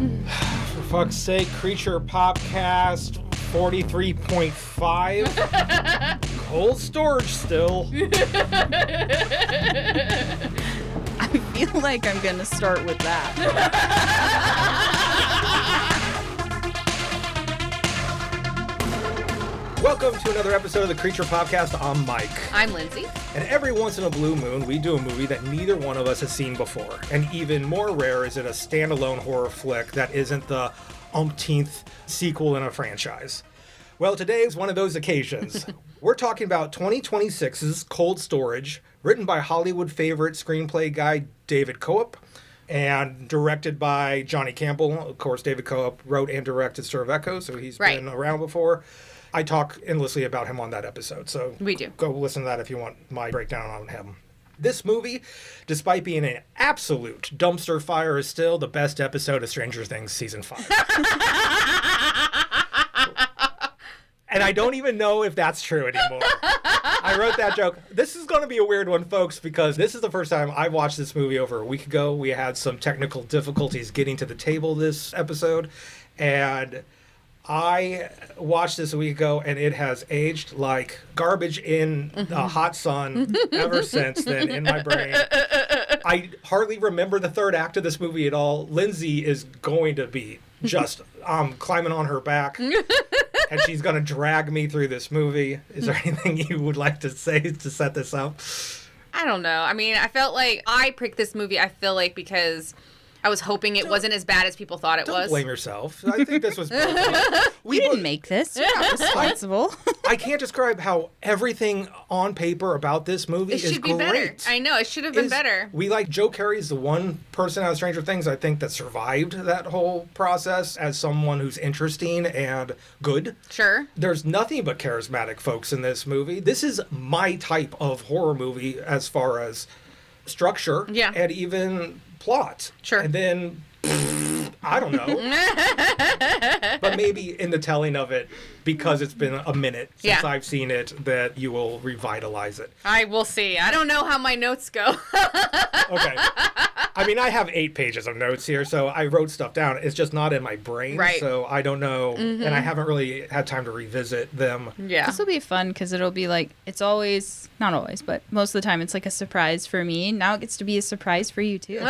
For fuck's sake, Creature Popcast 43.5. Cold storage still. I feel like I'm gonna start with that. Welcome to another episode of the Creature Popcast. I'm Mike. I'm Lindsay. And every once in a blue moon, we do a movie that neither one of us has seen before. And even more rare is it a standalone horror flick that isn't the umpteenth sequel in a franchise. Well, today is one of those occasions. We're talking about 2026's Cold Storage, written by Hollywood favorite screenplay guy David Koepp, and directed by Johnny Campbell. Of course, David Koepp wrote and directed Stir of Echoes, so he's been around before. I talk endlessly about him on that episode, so we do. Go listen to that if you want my breakdown on him. This movie, despite being an absolute dumpster fire, is still the best episode of Stranger Things Season 5. And I don't even know if that's true anymore. I wrote that joke. This is going to be a weird one, folks, because this is the first time I watched this movie over a week ago. We had some technical difficulties getting to the table this episode, and I watched this a week ago, and it has aged like garbage in the hot sun ever since then in my brain. I hardly remember the third act of this movie at all. Lindsay is going to be just climbing on her back, and she's going to drag me through this movie. Is there anything you would like to say to set this up? I don't know. I mean, I felt like I picked this movie, I feel like, because I was hoping it wasn't as bad as people thought it was. Don't blame yourself. I think this was We didn't make this. You're not responsible. I can't describe how everything on paper about this movie is great. It should be better. I know. It should have been better. We like Joe Carey's the one person out of Stranger Things, I think, that survived that whole process as someone who's interesting and good. Sure. There's nothing but charismatic folks in this movie. This is my type of horror movie as far as structure and even plot. Sure. And then, I don't know. But maybe in the telling of it, because it's been a minute since I've seen it, that you will revitalize it. I will see. I don't know how my notes go. Okay. I mean, I have 8 pages of notes here, so I wrote stuff down. It's just not in my brain, so I don't know. And I haven't really had time to revisit them. Yeah. This will be fun because it'll be like, it's always, not always, but most of the time it's like a surprise for me. Now it gets to be a surprise for you, too.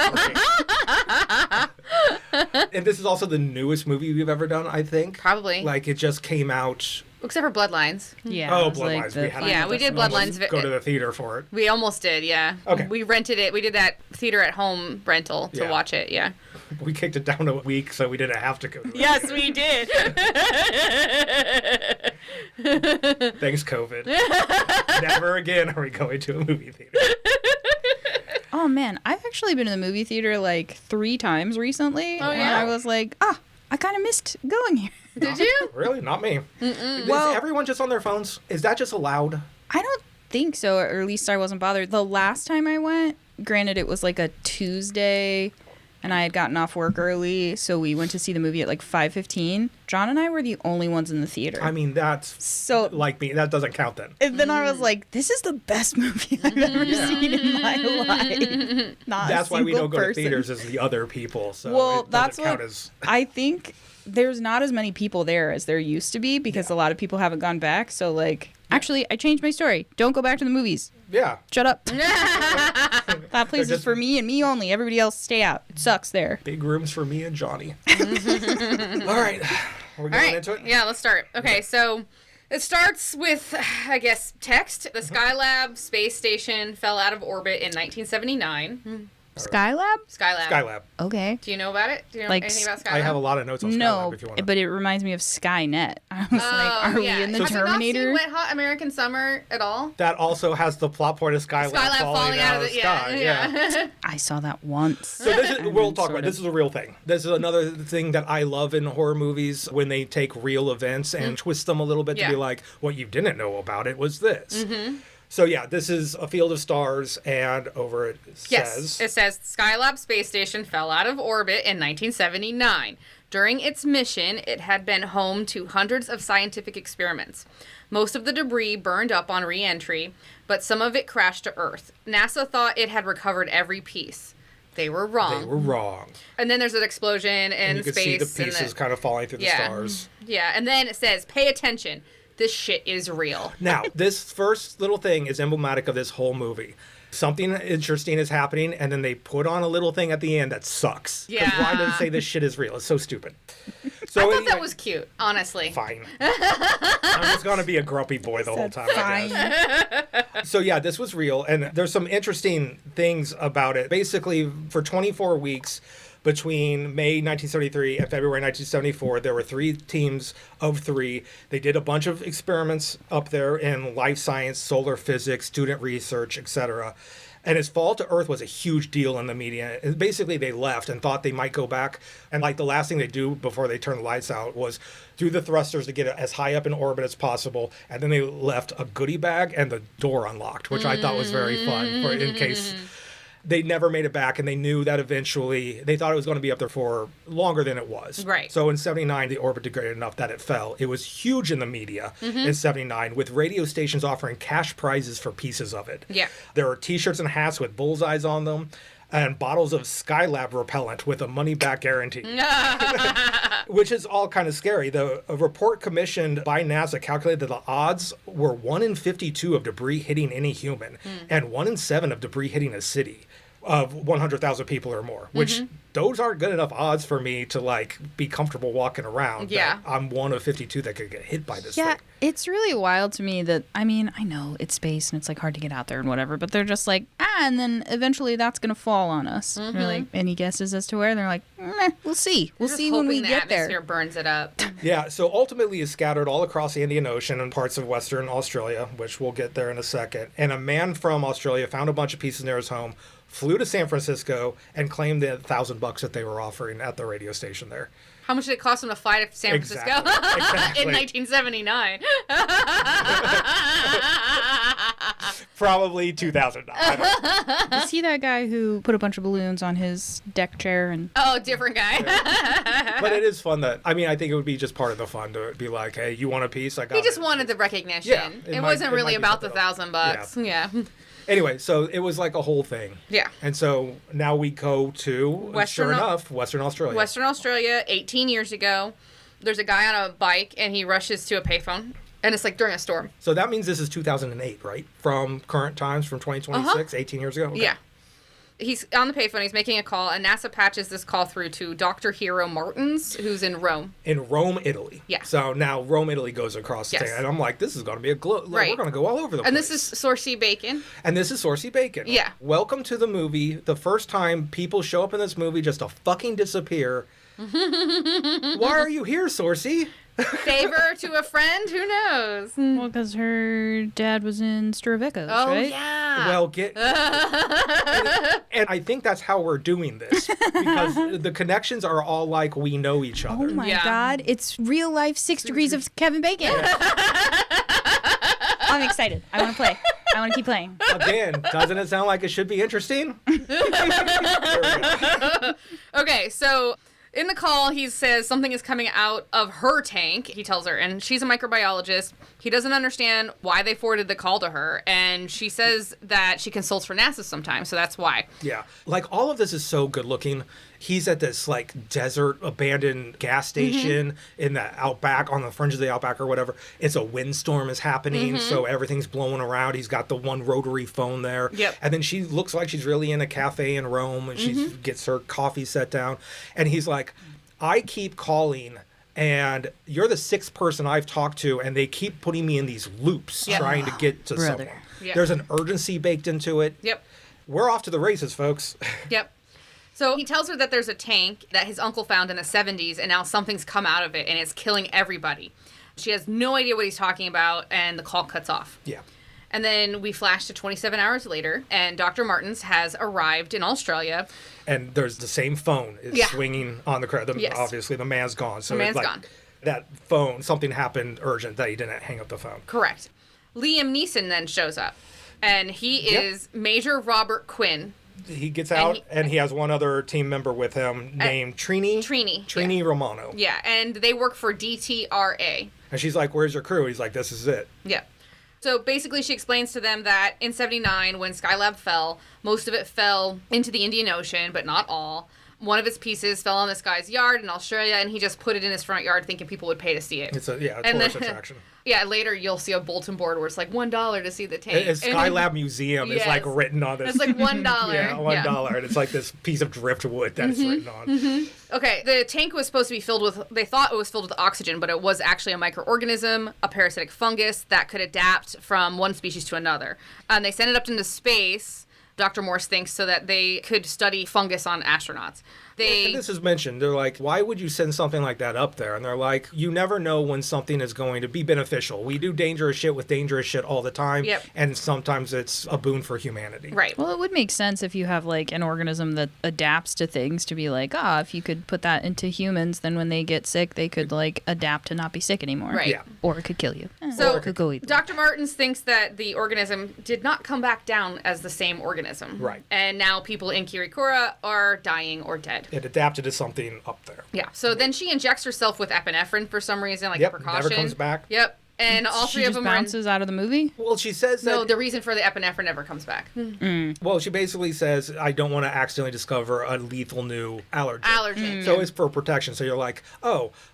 And this is also the newest movie we've ever done, I think. Probably. Like, it just came out. Except for Bloodlines. Yeah. Oh, Bloodlines. Like we did Bloodlines. Go to the theater for it. We almost did, yeah. Okay. We rented it. We did that theater at home rental to watch it, yeah. We kicked it down a week so we didn't have to go to it. Yes, we did. Thanks, COVID. Never again are we going to a movie theater. Oh, man. I've actually been in the movie theater like 3 times recently. Oh, yeah? And I was like, I kind of missed going here. Did you? Really? Not me. Is Well, everyone just on their phones? Is that just allowed? I don't think so, or at least I wasn't bothered. The last time I went, granted it was like a Tuesday, and I had gotten off work early, so we went to see the movie at like 5:15. John and I were the only ones in the theater. I mean, that's so like me. That doesn't count then. And then I was like, this is the best movie I've ever seen in my life. That's why we don't go to theaters as the other people. So that's what I think. There's not as many people there as there used to be because a lot of people haven't gone back. So, like, actually, I changed my story. Don't go back to the movies. Yeah. Shut up. That place is for me and me only. Everybody else stay out. It sucks there. Big rooms for me and Johnny. All right. Are we going into it? Yeah, let's start. Okay, so it starts with, I guess, text. The Skylab space station fell out of orbit in 1979. Skylab? Skylab. Okay. Do you know about it? Do you know Like, anything about Skylab? I have a lot of notes on Skylab if you want to. But it reminds me of Skynet. I was like, are we in the Terminator? Have you not seen Wet Hot American Summer at all? That also has the plot point of Skylab falling out of the sky. Yeah. I saw that once. So we'll talk about it. This is a real thing. This is another thing that I love in horror movies when they take real events and twist them a little bit to be like, what you didn't know about it was this. So, yeah, this is A Field of Stars, and over it says... Yes, it says, Skylab space station fell out of orbit in 1979. During its mission, it had been home to hundreds of scientific experiments. Most of the debris burned up on re-entry, but some of it crashed to Earth. NASA thought it had recovered every piece. They were wrong. They were wrong. And then there's an explosion in And you space. can see the pieces kind of falling through the stars. Yeah, and then it says, pay attention. This shit is real. Now, this first little thing is emblematic of this whole movie. Something interesting is happening, and then they put on a little thing at the end that sucks. Yeah. Why does it say this shit is real? It's so stupid. So I thought anyway, that was cute, honestly. fine. I'm just going to be a grumpy boy the whole time, I guess. So yeah, this was real, and there's some interesting things about it. Basically, for 24 weeks, between May 1973 and February 1974, there were 3 teams of 3. They did a bunch of experiments up there in life science, solar physics, student research, etc. And his fall to Earth was a huge deal in the media. And basically, they left and thought they might go back. And like the last thing they do before they turn the lights out was do the thrusters to get it as high up in orbit as possible. And then they left a goodie bag and the door unlocked, which I thought was very fun for in case they never made it back. And they knew that eventually they thought it was going to be up there for longer than it was. Right. So in 79, the orbit degraded enough that it fell. It was huge in the media in 79, with radio stations offering cash prizes for pieces of it. Yeah. There were t-shirts and hats with bullseyes on them and bottles of Skylab repellent with a money-back guarantee, which is all kind of scary. A report commissioned by NASA calculated that the odds were 1 in 52 of debris hitting any human and 1 in 7 of debris hitting a city of 100,000 people or more, which those aren't good enough odds for me to like be comfortable walking around. Yeah. I'm 1 of 52 that could get hit by this Yeah, thing. it's really wild to me that, I mean, I know it's space and it's like hard to get out there and whatever, but they're just like, and then eventually that's going to fall on us. They're like, any guesses as to where? They're like, we'll see. We'll Just see when we hoping the get atmosphere there. burns it up. Yeah, so ultimately it's scattered all across the Indian Ocean and parts of Western Australia, which we'll get there in a second. And a man from Australia found a bunch of pieces near his home, flew to San Francisco, and claimed the $1,000 that they were offering at the radio station there. How much did it cost him to fly to San Francisco Exactly. in 1979? Probably $2,000. I don't You see that guy who put a bunch of balloons on his deck chair and Oh, different guy. know. But it is fun that, I mean, I think it would be just part of the fun to be like, hey, you want a piece? I got He just it. wanted the recognition. Yeah, it might- wasn't it really might be about the something else. $1,000. Yeah. Anyway, so it was like a whole thing. Yeah. And so now we go to, sure enough, Western Australia. Western Australia, 18 years ago. There's a guy on a bike, and he rushes to a payphone. And it's like during a storm. So that means this is 2008, right? From current times, from 2026, 18 years ago? Okay. Yeah. He's on the payphone. He's making a call, and NASA patches this call through to Dr. Hero Martins, who's in Rome. In Rome, Italy. Yeah. So now Rome, Italy goes across the Yes. thing. And I'm like, this is going to be a glow. Right. We're going to go all over the And place. this is Sosie Bacon. And this is Sosie Bacon. Yeah. Welcome to the movie. The first time people show up in this movie just to fucking disappear. Why are you here, Sosie? Favor to a friend? Who knows? well, because her dad was in Stravecos, Oh, right? yeah. Well, and I think that's how we're doing this because the connections are all like we know each other. Oh my Yeah. God! It's real life 6 degrees of Kevin Bacon. I'm excited. I want to play. I want to keep playing. Again, doesn't it sound like it should be interesting? Okay, so in the call, he says something is coming out of her tank, he tells her, and she's a microbiologist. He doesn't understand why they forwarded the call to her, and she says that she consults for NASA sometimes, so that's why. Yeah. Like, all of this is so good looking. He's at this, like, desert abandoned gas station in the outback, on the fringes of the outback or whatever. It's a windstorm is happening, so everything's blowing around. He's got the one rotary phone there. Yep. And then she looks like she's really in a cafe in Rome, and she gets her coffee set down. And he's like, I keep calling, and you're the 6th person I've talked to, and they keep putting me in these loops Yep. trying to get to Brother. someone. Yep. There's an urgency baked into it. Yep. We're off to the races, folks. Yep. So he tells her that there's a tank that his uncle found in the 70s, and now something's come out of it, and it's killing everybody. She has no idea what he's talking about, and the call cuts off. Yeah. And then we flash to 27 hours later, and Dr. Martins has arrived in Australia. And there's the same phone is Yeah. swinging on the crowd. Yes. Obviously, the man's gone. So The it's man's like, gone. that phone, something happened urgent that he didn't hang up the phone. Correct. Liam Neeson then shows up, and he is Major Robert Quinn. He gets out, he- and he has one other team member with him named Trini. Trini, Romano. Yeah, and they work for DTRA. And she's like, where's your crew? He's like, this is it. Yeah. So basically she explains to them that in 79, when Skylab fell, most of it fell into the Indian Ocean, but not all. One of its pieces fell on this guy's yard in Australia, and he just put it in his front yard thinking people would pay to see it. It's a tourist attraction. Yeah, later you'll see a bulletin board where it's like $1 to see the tank. And Skylab Museum is like written on this. It's like $1. Yeah, $1. And it's like this piece of driftwood that it's written on. Okay, the tank was supposed to be filled with, they thought it was filled with oxygen, but it was actually a microorganism, a parasitic fungus that could adapt from one species to another. And they sent it up into space, Dr. Morse thinks, so that they could study fungus on astronauts. And this is mentioned. They're like, why would you send something like that up there? And they're like, you never know when something is going to be beneficial. We do dangerous shit with dangerous shit all the time. Yep. And sometimes it's a boon for humanity. Right. Well, it would make sense if you have like an organism that adapts to things to be like, if you could put that into humans, then when they get sick, they could like adapt to not be sick anymore. Right. Yeah. Or it could kill you. So it could go either. Dr. Martins thinks that the organism did not come back down as the same organism. Right. And now people in Kirikura are dying or dead. It adapted to something up there. Yeah. So then she injects herself with epinephrine for some reason, like Yep, a precaution. never comes back. Yep. And all she three of just them are bounces out of the movie? Well, she says that... No, the reason for the epinephrine never comes back. Well, she basically says, I don't want to accidentally discover a lethal new allergen. Allergen. So it's for protection. So you're like,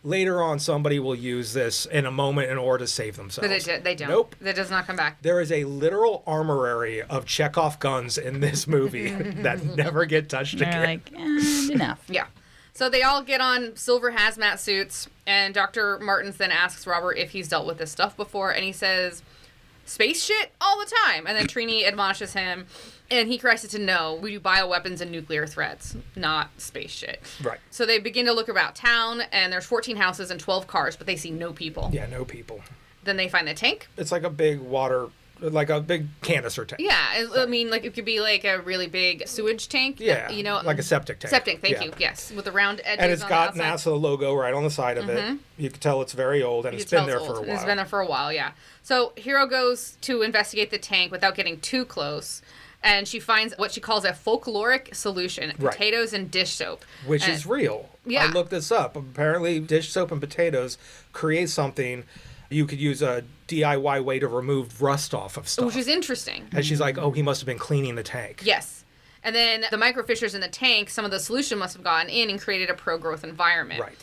later on somebody will use this in a moment in order to save themselves. But they don't. Nope. That does not come back. There is a literal armory of Chekhov guns in this movie that never get touched They're again. like, enough. Yeah. So they all get on silver hazmat suits, and Dr. Martins then asks Robert if he's dealt with this stuff before, and he says, space shit all the time. And then Trini admonishes him, and he corrects it to no, we do bioweapons and nuclear threats, not space shit. Right. So they begin to look about town, and there's 14 houses and 12 cars, but they see no people. Yeah, no people. Then they find the tank. It's like a big like a big canister tank. Yeah, I mean, like, it could be like a really big sewage tank. Yeah, you know, like a septic tank. Septic, thank you, yes, with the round edges. And it's on got the outside. NASA logo right on the side of it. You can tell it's very old, and it's been there for a while. It's been there for a while, yeah. So Hero goes to investigate the tank without getting too close, and she finds what she calls a folkloric solution, Right. potatoes and dish soap. Which is real. Yeah. I looked this up. Apparently, dish soap and potatoes create something. You could use a DIY way to remove rust off of stuff. Which is interesting. And she's like, he must have been cleaning the tank. Yes. And then the microfissures in the tank, some of the solution must have gotten in and created a pro-growth environment. Right.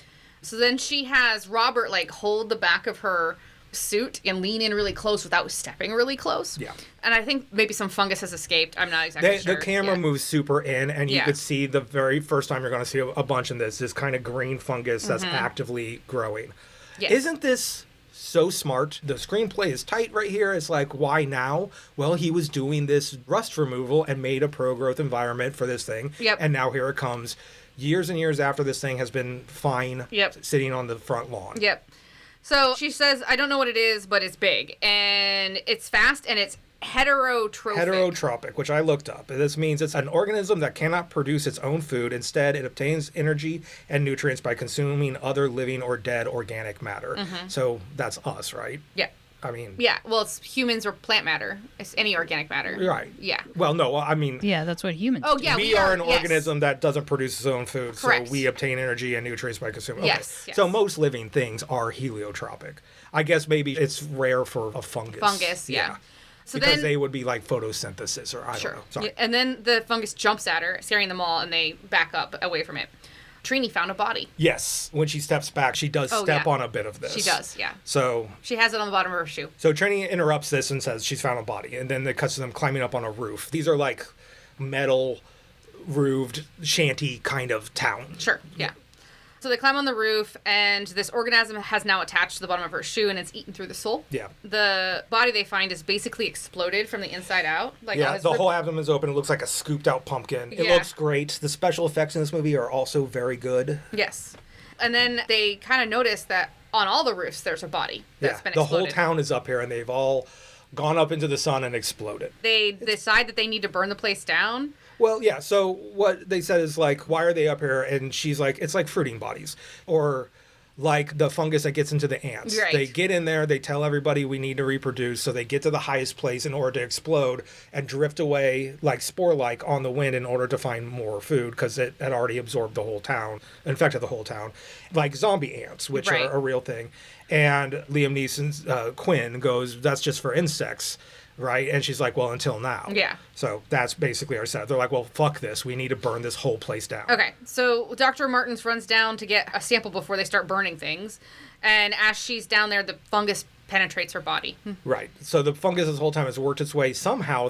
So then she has Robert, like, hold the back of her suit and lean in really close without stepping really close. Yeah. And I think maybe some fungus has escaped. I'm not exactly sure. The camera moves super in, and you Yeah. could see the very first time you're going to see a bunch in this kind of green fungus that's actively growing. Yes. Isn't this so smart? The screenplay is tight right here. It's like, why now? Well, he was doing this rust removal and made a pro-growth environment for this thing. Yep. And now here it comes, years and years after this thing has been fine, sitting on the front lawn. Yep. So she says, I don't know what it is, but it's big. And it's fast, and it's heterotrophic. Heterotrophic, which I looked up. This means it's an organism that cannot produce its own food. Instead, it obtains energy and nutrients by consuming other living or dead organic matter. So that's us, right? Yeah. I mean... Yeah, well, it's humans or plant matter. It's any organic matter. Right. Yeah. Well, no, I mean... Yeah, that's what humans Oh, do. yeah, we are an organism that doesn't produce its own food, Correct. so we obtain energy and nutrients by consuming. Okay. Yes. So most living things are heliotropic. I guess maybe it's rare for a fungus. Fungus, yeah. So because then, they would be like photosynthesis, or I sure. don't know. Sorry. Yeah, and then the fungus jumps at her, scaring them all, and they back up away from it. Trini found a body. Yes. When she steps back, she does step on a bit of this. She does, yeah. So she has it on the bottom of her shoe. So Trini interrupts this and says she's found a body, and then it cuts to them climbing up on a roof. These are like metal roofed shanty kind of town. Sure, yeah. So they climb on the roof, and this organism has now attached to the bottom of her shoe, and it's eaten through the sole. Yeah. The body they find is basically exploded from the inside out. Like Yeah, the whole abdomen is open. It looks like a scooped out pumpkin. It looks great. The special effects in this movie are also very good. Yes. And then they kind of notice that on all the roofs there's a body that's been exploded. The whole town is up here, and they've all gone up into the sun and exploded. They decide that they need to burn the place down. Well, yeah, so what they said is like, why are they up here? And she's like, it's like fruiting bodies. Or like the fungus that gets into the ants. Right. They get in there, they tell everybody we need to reproduce, so they get to the highest place in order to explode and drift away like spore-like on the wind in order to find more food because it had already absorbed the whole town, infected the whole town, like zombie ants, which Right. are a real thing. And Liam Neeson's Quinn goes, that's just for insects. Right? And she's like, well, until now. Yeah. So that's basically our setup. They're like, well, fuck this. We need to burn this whole place down. Okay, so Dr. Martins runs down to get a sample before they start burning things. And as she's down there, the fungus penetrates her body. Right. So the fungus this whole time has worked its way somehow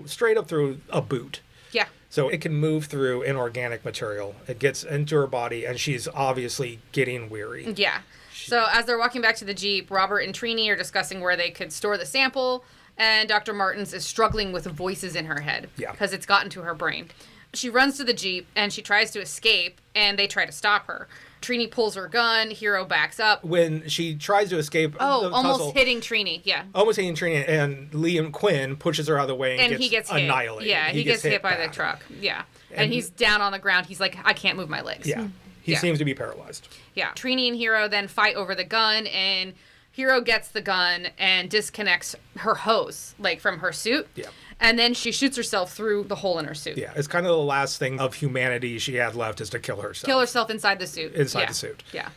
straight up through a boot. Yeah. So it can move through inorganic material. It gets into her body, and she's obviously getting weary. Yeah. So as they're walking back to the Jeep, Robert and Trini are discussing where they could store the sample. And Dr. Martins is struggling with voices in her head because it's gotten to her brain. She runs to the Jeep and she tries to escape, and they try to stop her. Trini pulls her gun. Hero backs up. When she tries to escape, Almost hitting Trini. Yeah. Almost hitting Trini, and Liam Quinn pushes her out of the way and he gets hit. annihilated. Yeah, he gets hit by bad. the truck. Yeah. And he's down on the ground. He's like, I can't move my legs. Yeah. He seems to be paralyzed. Yeah. Trini and Hero then fight over the gun, and Hero gets the gun and disconnects her hose, like, from her suit. Yeah. And then she shoots herself through the hole in her suit. Yeah, it's kind of the last thing of humanity she had left is to kill herself. Kill herself inside the suit. Inside the suit. Yeah.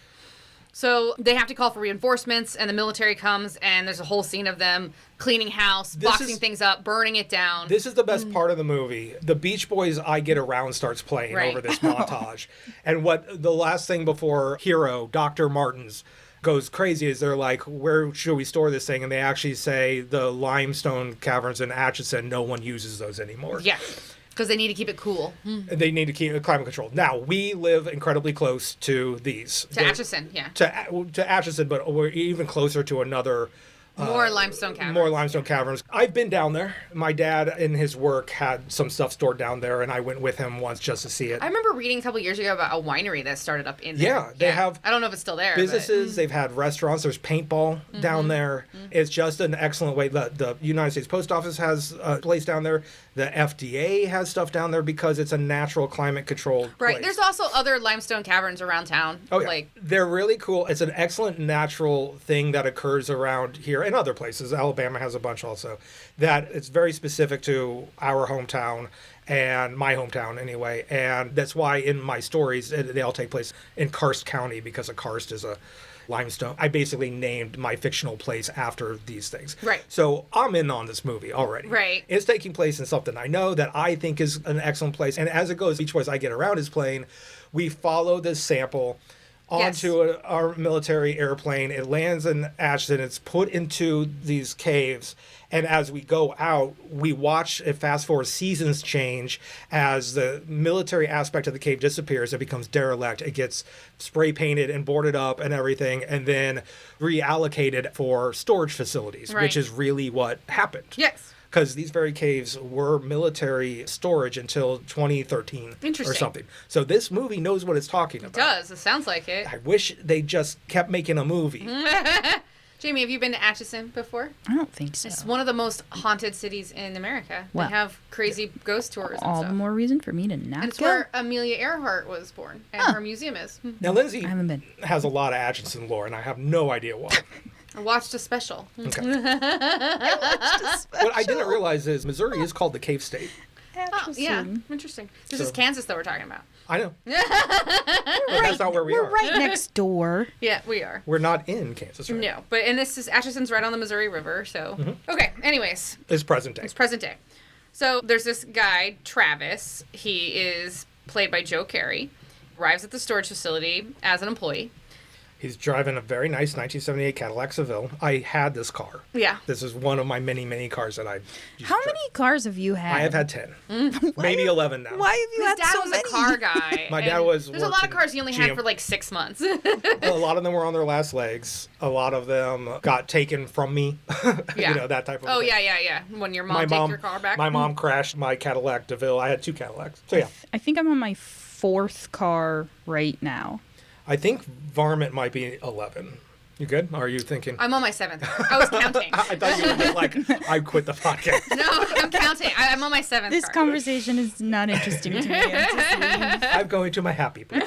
So they have to call for reinforcements, and the military comes, and there's a whole scene of them cleaning house, boxing things up, burning it down. This is the best part of the movie. The Beach Boys' I Get Around starts playing over this montage. And what the last thing before Hero, Dr. Martins, goes crazy is they're like, where should we store this thing? And they actually say the limestone caverns in Atchison, no one uses those anymore. Yeah, because they need to keep it cool. They need to keep it climate controlled. Now, we live incredibly close to these. To Atchison, yeah. To Atchison, but we're even closer to another... More limestone caverns. More limestone caverns. I've been down there. My dad, in his work, had some stuff stored down there, and I went with him once just to see it. I remember reading a couple years ago about a winery that started up in there. Yeah, they have... I don't know if it's still there. Businesses, they've had restaurants. There's paintball down there. It's just an excellent way. The United States Post Office has a place down there. The FDA has stuff down there because it's a natural climate-controlled place. Right. There's also other limestone caverns around town. Oh, yeah. Like, they're really cool. It's an excellent natural thing that occurs around here and other places. Alabama has a bunch also. That it's very specific to our hometown and my hometown anyway. And that's why in my stories, they all take place in Karst County because Karst is a limestone. I basically named my fictional place after these things. Right. So I'm in on this movie already. Right. It's taking place in something I know that I think is an excellent place. And as it goes, Beach Boys I Get Around is playing. We follow this sample onto our military airplane. It lands in Ashton. It's put into these caves. And as we go out, we watch it fast forward, seasons change as the military aspect of the cave disappears. It becomes derelict. It gets spray painted and boarded up and everything, and then reallocated for storage facilities, which is really what happened. yes. Because these very caves were military storage until 2013 or something. So this movie knows what it's talking about. It does. It sounds like it. I wish they just kept making a movie. Jamie, have you been to Atchison before? I don't think so. It's one of the most haunted cities in America. Well, they have crazy ghost tours and All stuff. the more reason for me to not And it's go. where Amelia Earhart was born, and her museum is. Now, Lindsay I haven't been. has a lot of Atchison lore, and I have no idea why. I watched a special. Okay. What I didn't realize is Missouri is called the Cave State. Oh, yeah, interesting. This is Kansas that we're talking about. I know. But that's not where we We're are. right next door. Yeah, we are. We're not in Kansas, right? No, but and this is Atchison's right on the Missouri River, so okay. Anyways, It's present day. it's present day. So there's this guy Travis. He is played by Joe Keery. Arrives at the storage facility as an employee. He's driving a very nice 1978 Cadillac Seville. I had this car. Yeah. This is one of my many, many cars that I used How to drive. many cars have you had? I have had 10. Maybe 11 now. Why have you His had dad so was many? a car guy. My dad and was There's a lot of working cars he only had GM. for like 6 months. A lot of them were on their last legs. A lot of them got taken from me. Yeah. You know, that type of Oh thing. yeah. When your mom take your car back. My mom crashed my Cadillac DeVille. I had 2 Cadillacs. So yeah. I think I'm on my 4th car right now. I think Varmint might be 11. You good? Or are you thinking? I'm on my 7th. I was counting. I thought you were just like, I quit the podcast. No, I'm counting. I'm on my 7th. This car. conversation is not interesting to me. I'm just leaving. I'm going to my happy place.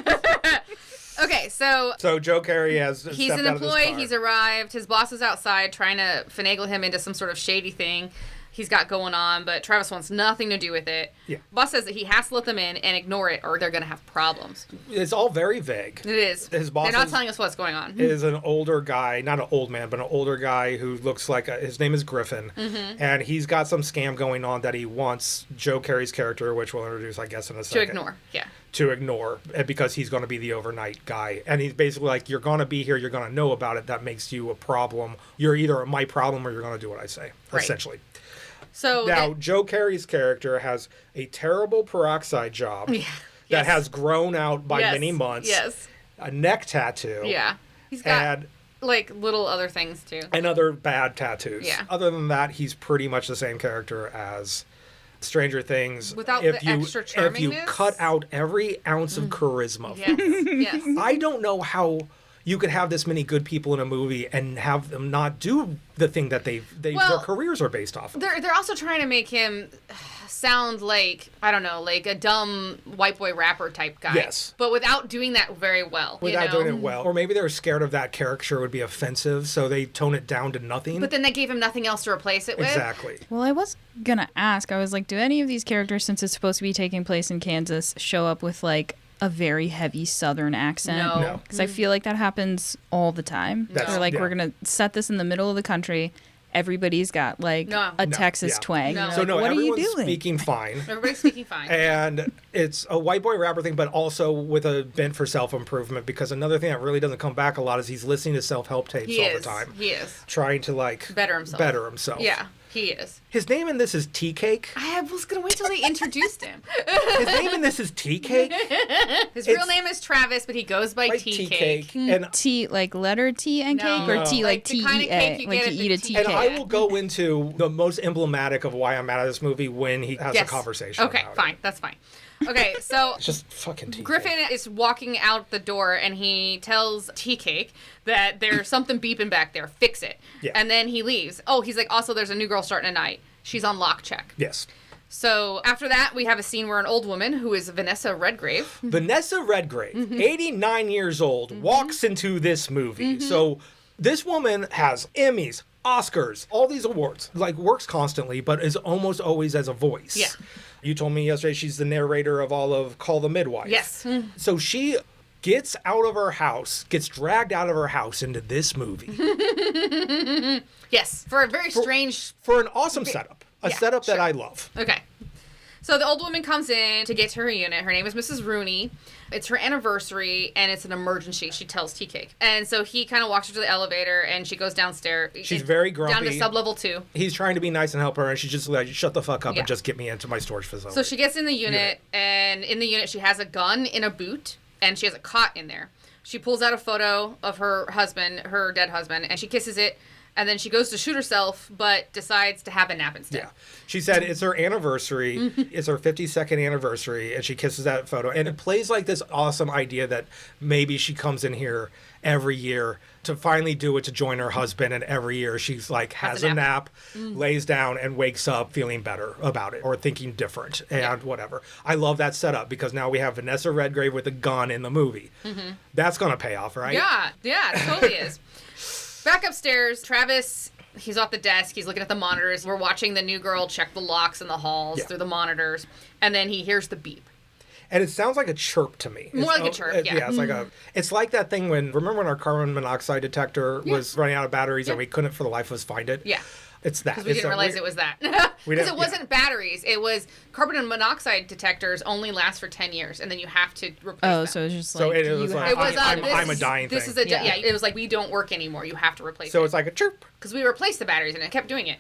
Okay, So Joe Keery has he's stepped an out of his employee. car. He's arrived. His boss is outside trying to finagle him into some sort of shady thing he's got going on, but Travis wants nothing to do with it. Yeah. Boss says that he has to let them in and ignore it, or they're going to have problems. It's all very vague. It is. His boss They're not telling us what's going on. is an older guy, not an old man, but an older guy who looks like his name is Griffin, and he's got some scam going on that he wants Joe Keery's character, which we'll introduce, I guess, in a second. To ignore, because he's going to be the overnight guy. And he's basically like, you're going to be here, you're going to know about it, that makes you a problem. You're either my problem or you're going to do what I say, essentially. So now, Joe Keery's character has a terrible peroxide job that has grown out by many months. Yes. A neck tattoo. Yeah. He's got like little other things too. And other bad tattoos. Yeah. Other than that, he's pretty much the same character as Stranger Things. Without the extra charminess. If you cut out every ounce of charisma. Yes. I don't know how you could have this many good people in a movie and have them not do the thing that their careers are based off of. They're also trying to make him sound like, I don't know, like a dumb white boy rapper type guy. Yes. But without doing that very well. Without doing it well. Or maybe they were scared of that caricature would be offensive, so they tone it down to nothing. But then they gave him nothing else to replace it with. Exactly. Well, I was gonna ask, I was like, do any of these characters, since it's supposed to be taking place in Kansas, show up with like a very heavy Southern accent? No. Because I feel like that happens all the time. They're like, we're going to set this in the middle of the country. Everybody's got like a Texas twang. No. Like, So what are you everyone's doing? speaking fine. Everybody's speaking fine. And it's a white boy rapper thing, but also with a bent for self-improvement, because another thing that really doesn't come back a lot is he's listening to self-help tapes all the time. He is. Trying to like better himself. Yeah, he is. His name in this is Tea Cake. I was going to wait till they introduced him. His name in this is Tea Cake. His real name is Travis, but he goes by Tea Cake. And Tea, like letter T and cake, or tea like the kind of T-E-A, cake you like get you at eat the a tea tea cake. And I will go into the most emblematic of why I'm mad at this movie when he has a conversation. Okay, about fine. it. That's fine. Okay, so It's just fucking Tea Griffin Cake. is walking out the door and he tells Tea Cake that there's something beeping back there. Fix it. Yeah. And then he leaves. Oh, he's like, also, there's a new girl starting tonight. She's on lock check. Yes. So after that, we have a scene where an old woman who is Vanessa Redgrave. Vanessa Redgrave, 89 years old, walks into this movie. So this woman has Emmys, Oscars, all these awards, like works constantly, but is almost always as a voice. Yeah. You told me yesterday she's the narrator of all of Call the Midwife. Yes. So she gets out of her house, gets dragged out of her house into this movie. Yes. For a very strange... For an awesome setup. A setup that I love. Okay. So the old woman comes in to get to her unit. Her name is Mrs. Rooney. It's her anniversary, and it's an emergency, she tells Tea Cake. And so he kind of walks her to the elevator, and she goes downstairs. She's very grumpy. Down to sub-level 2. He's trying to be nice and help her, and she's just like, shut the fuck up and just get me into my storage facility. So she gets in the unit, and in the unit she has a gun in a boot, and she has a cot in there. She pulls out a photo of her husband, her dead husband, and she kisses it. And then she goes to shoot herself, but decides to have a nap instead. Yeah. She said it's her anniversary. It's her 52nd anniversary, and she kisses that photo. And it plays like this awesome idea that maybe she comes in here every year to finally do it to join her husband. And every year she's like, has a nap, lays down, and wakes up feeling better about it or thinking different and whatever. I love that setup because now we have Vanessa Redgrave with a gun in the movie. That's going to pay off, right? Yeah, it totally is. Back upstairs, Travis, he's off the desk. He's looking at the monitors. We're watching the new girl check the locks in the halls through the monitors. And then he hears the beep. And it sounds like a chirp to me. More like a chirp, yeah. Yeah, it's like that thing remember when our carbon monoxide detector was running out of batteries and we couldn't for the life of us find it? Yeah. It's that. Because we didn't realize it was that. Because it wasn't batteries. It was carbon monoxide detectors only last for 10 years, and then you have to replace them. So it's just like... So it was like, I'm a dying this thing. Is it was like, we don't work anymore. You have to replace it. So it's like a chirp. Because we replaced the batteries, and it kept doing it.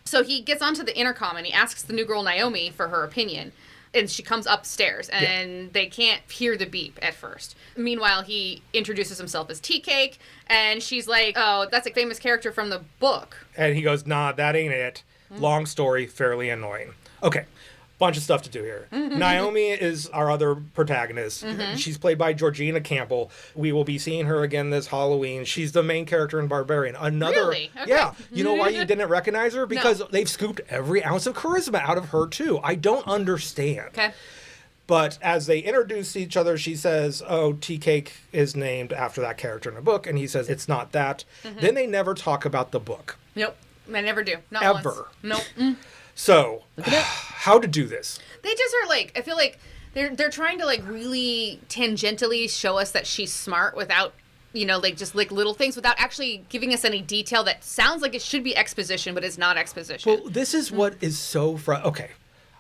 So he gets onto the intercom, and he asks the new girl, Naomi, for her opinion. And she comes upstairs, and they can't hear the beep at first. Meanwhile, he introduces himself as Tea Cake, and she's like, oh, that's a famous character from the book. And he goes, nah, that ain't it. Long story, fairly annoying. Okay. Bunch of stuff to do here. Naomi is our other protagonist. She's played by Georgina Campbell. We will be seeing her again this Halloween. She's the main character in Barbarian. Really? Okay. Yeah. You know why you didn't recognize her? Because they've scooped every ounce of charisma out of her, too. I don't understand. Okay. But as they introduce each other, she says, oh, Tea Cake is named after that character in the book. And he says, it's not that. Then they never talk about the book. Nope. I never do. Not Ever. Once. Nope. So, how to do this? They just are like, I feel like they're trying to like really tangentially show us that she's smart without, you know, like just like little things without actually giving us any detail that sounds like it should be exposition, but it's not exposition. Well, this is what is so okay.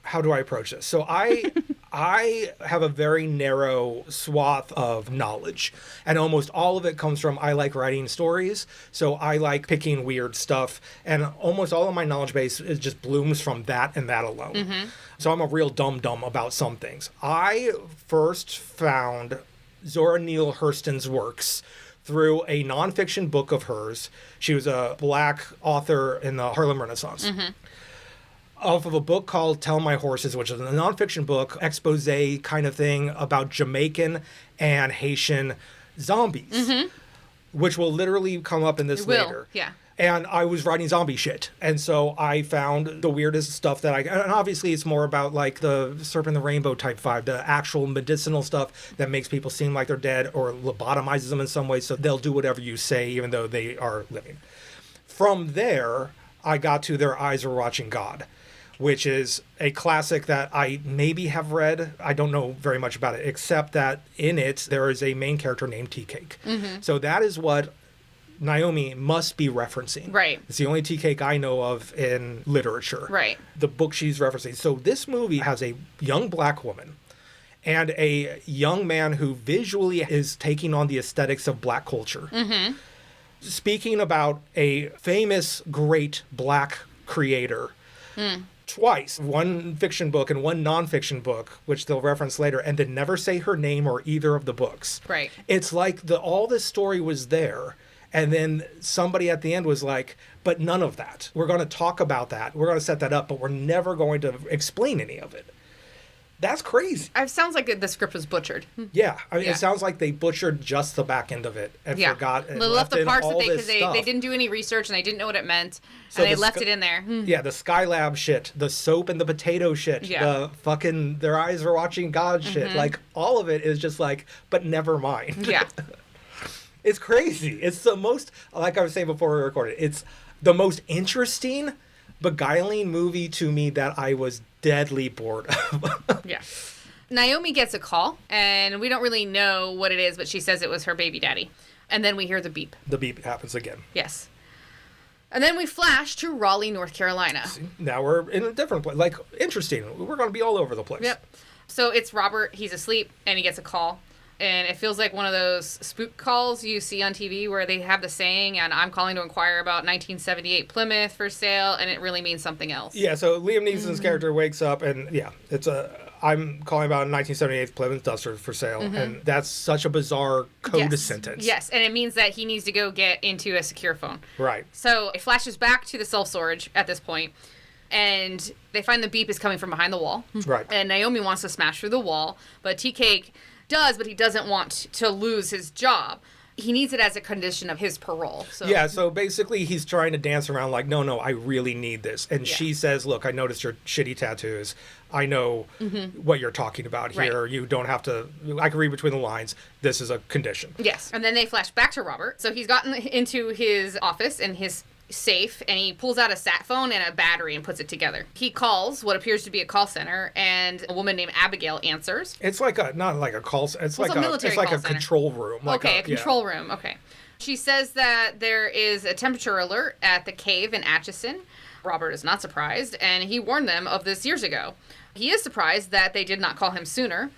How do I approach this? So I have a very narrow swath of knowledge, and almost all of it comes from I like writing stories. So I like picking weird stuff, and almost all of my knowledge base is just blooms from that and that alone. So I'm a real dum-dum about some things. I first found Zora Neale Hurston's works through a nonfiction book of hers. She was a Black author in the Harlem Renaissance. Off of a book called Tell My Horses, which is a nonfiction book, expose kind of thing about Jamaican and Haitian zombies, which will literally come up in this later. Yeah. And I was writing zombie shit. And so I found the weirdest stuff that and obviously it's more about like the Serpent and the Rainbow type vibe, the actual medicinal stuff that makes people seem like they're dead or lobotomizes them in some way. So they'll do whatever you say, even though they are living. From there, I got to Their Eyes Were Watching God, which is a classic that I maybe have read. I don't know very much about it, except that in it, there is a main character named Tea Cake. So that is what Naomi must be referencing. Right. It's the only Tea Cake I know of in literature. Right. The book she's referencing. So this movie has a young Black woman and a young man who visually is taking on the aesthetics of Black culture. Speaking about a famous, great Black creator. Twice, one fiction book and one nonfiction book, which they'll reference later, and then never say her name or either of the books. Right. It's like all this story was there, and then somebody at the end was like, but none of that. We're going to talk about that. We're going to set that up, but we're never going to explain any of it. That's crazy. It sounds like the script was butchered. Yeah. I mean, it sounds like they butchered just the back end of it and forgot. They left the parts that because they didn't do any research and they didn't know what it meant. And they left it in there. Yeah, the Skylab shit, the soap and the potato shit, the fucking Their Eyes Were Watching God shit. Like, all of it is just like, but never mind. Yeah. It's crazy. It's the most, like I was saying before we recorded, it's the most interesting, beguiling movie to me that I was deadly bored of. Yeah. Naomi gets a call, and we don't really know what it is, but she says it was her baby daddy. And then we hear the beep. The beep happens again. Yes. And then we flash to Raleigh, North Carolina. See, now we're in a different place. Like, interesting. We're going to be all over the place. Yep. So it's Robert. He's asleep, and he gets a call. And it feels like one of those spook calls you see on TV where they have the saying, and I'm calling to inquire about 1978 Plymouth for sale, and it really means something else. Yeah, so Liam Neeson's character wakes up, and I'm calling about a 1978 Plymouth Duster for sale, and that's such a bizarre code sentence. Yes, and it means that he needs to go get into a secure phone. Right. So it flashes back to the self-storage at this point, and they find the beep is coming from behind the wall. Right. And Naomi wants to smash through the wall, but Tea Cake does, but he doesn't want to lose his job. He needs it as a condition of his parole. So. Yeah, so basically he's trying to dance around like, no, I really need this. And she says, look, I noticed your shitty tattoos. I know what you're talking about here. Right. You don't have to, I can read between the lines. This is a condition. Yes. And then they flash back to Robert. So he's gotten into his office and his safe, and he pulls out a sat phone and a battery and puts it together. He calls what appears to be a call center, and a woman named Abigail answers. It's like not like a call center. It's like a control room. Like a control room. Okay. She says that there is a temperature alert at the cave in Atchison. Robert is not surprised, and he warned them of this years ago. He is surprised that they did not call him sooner.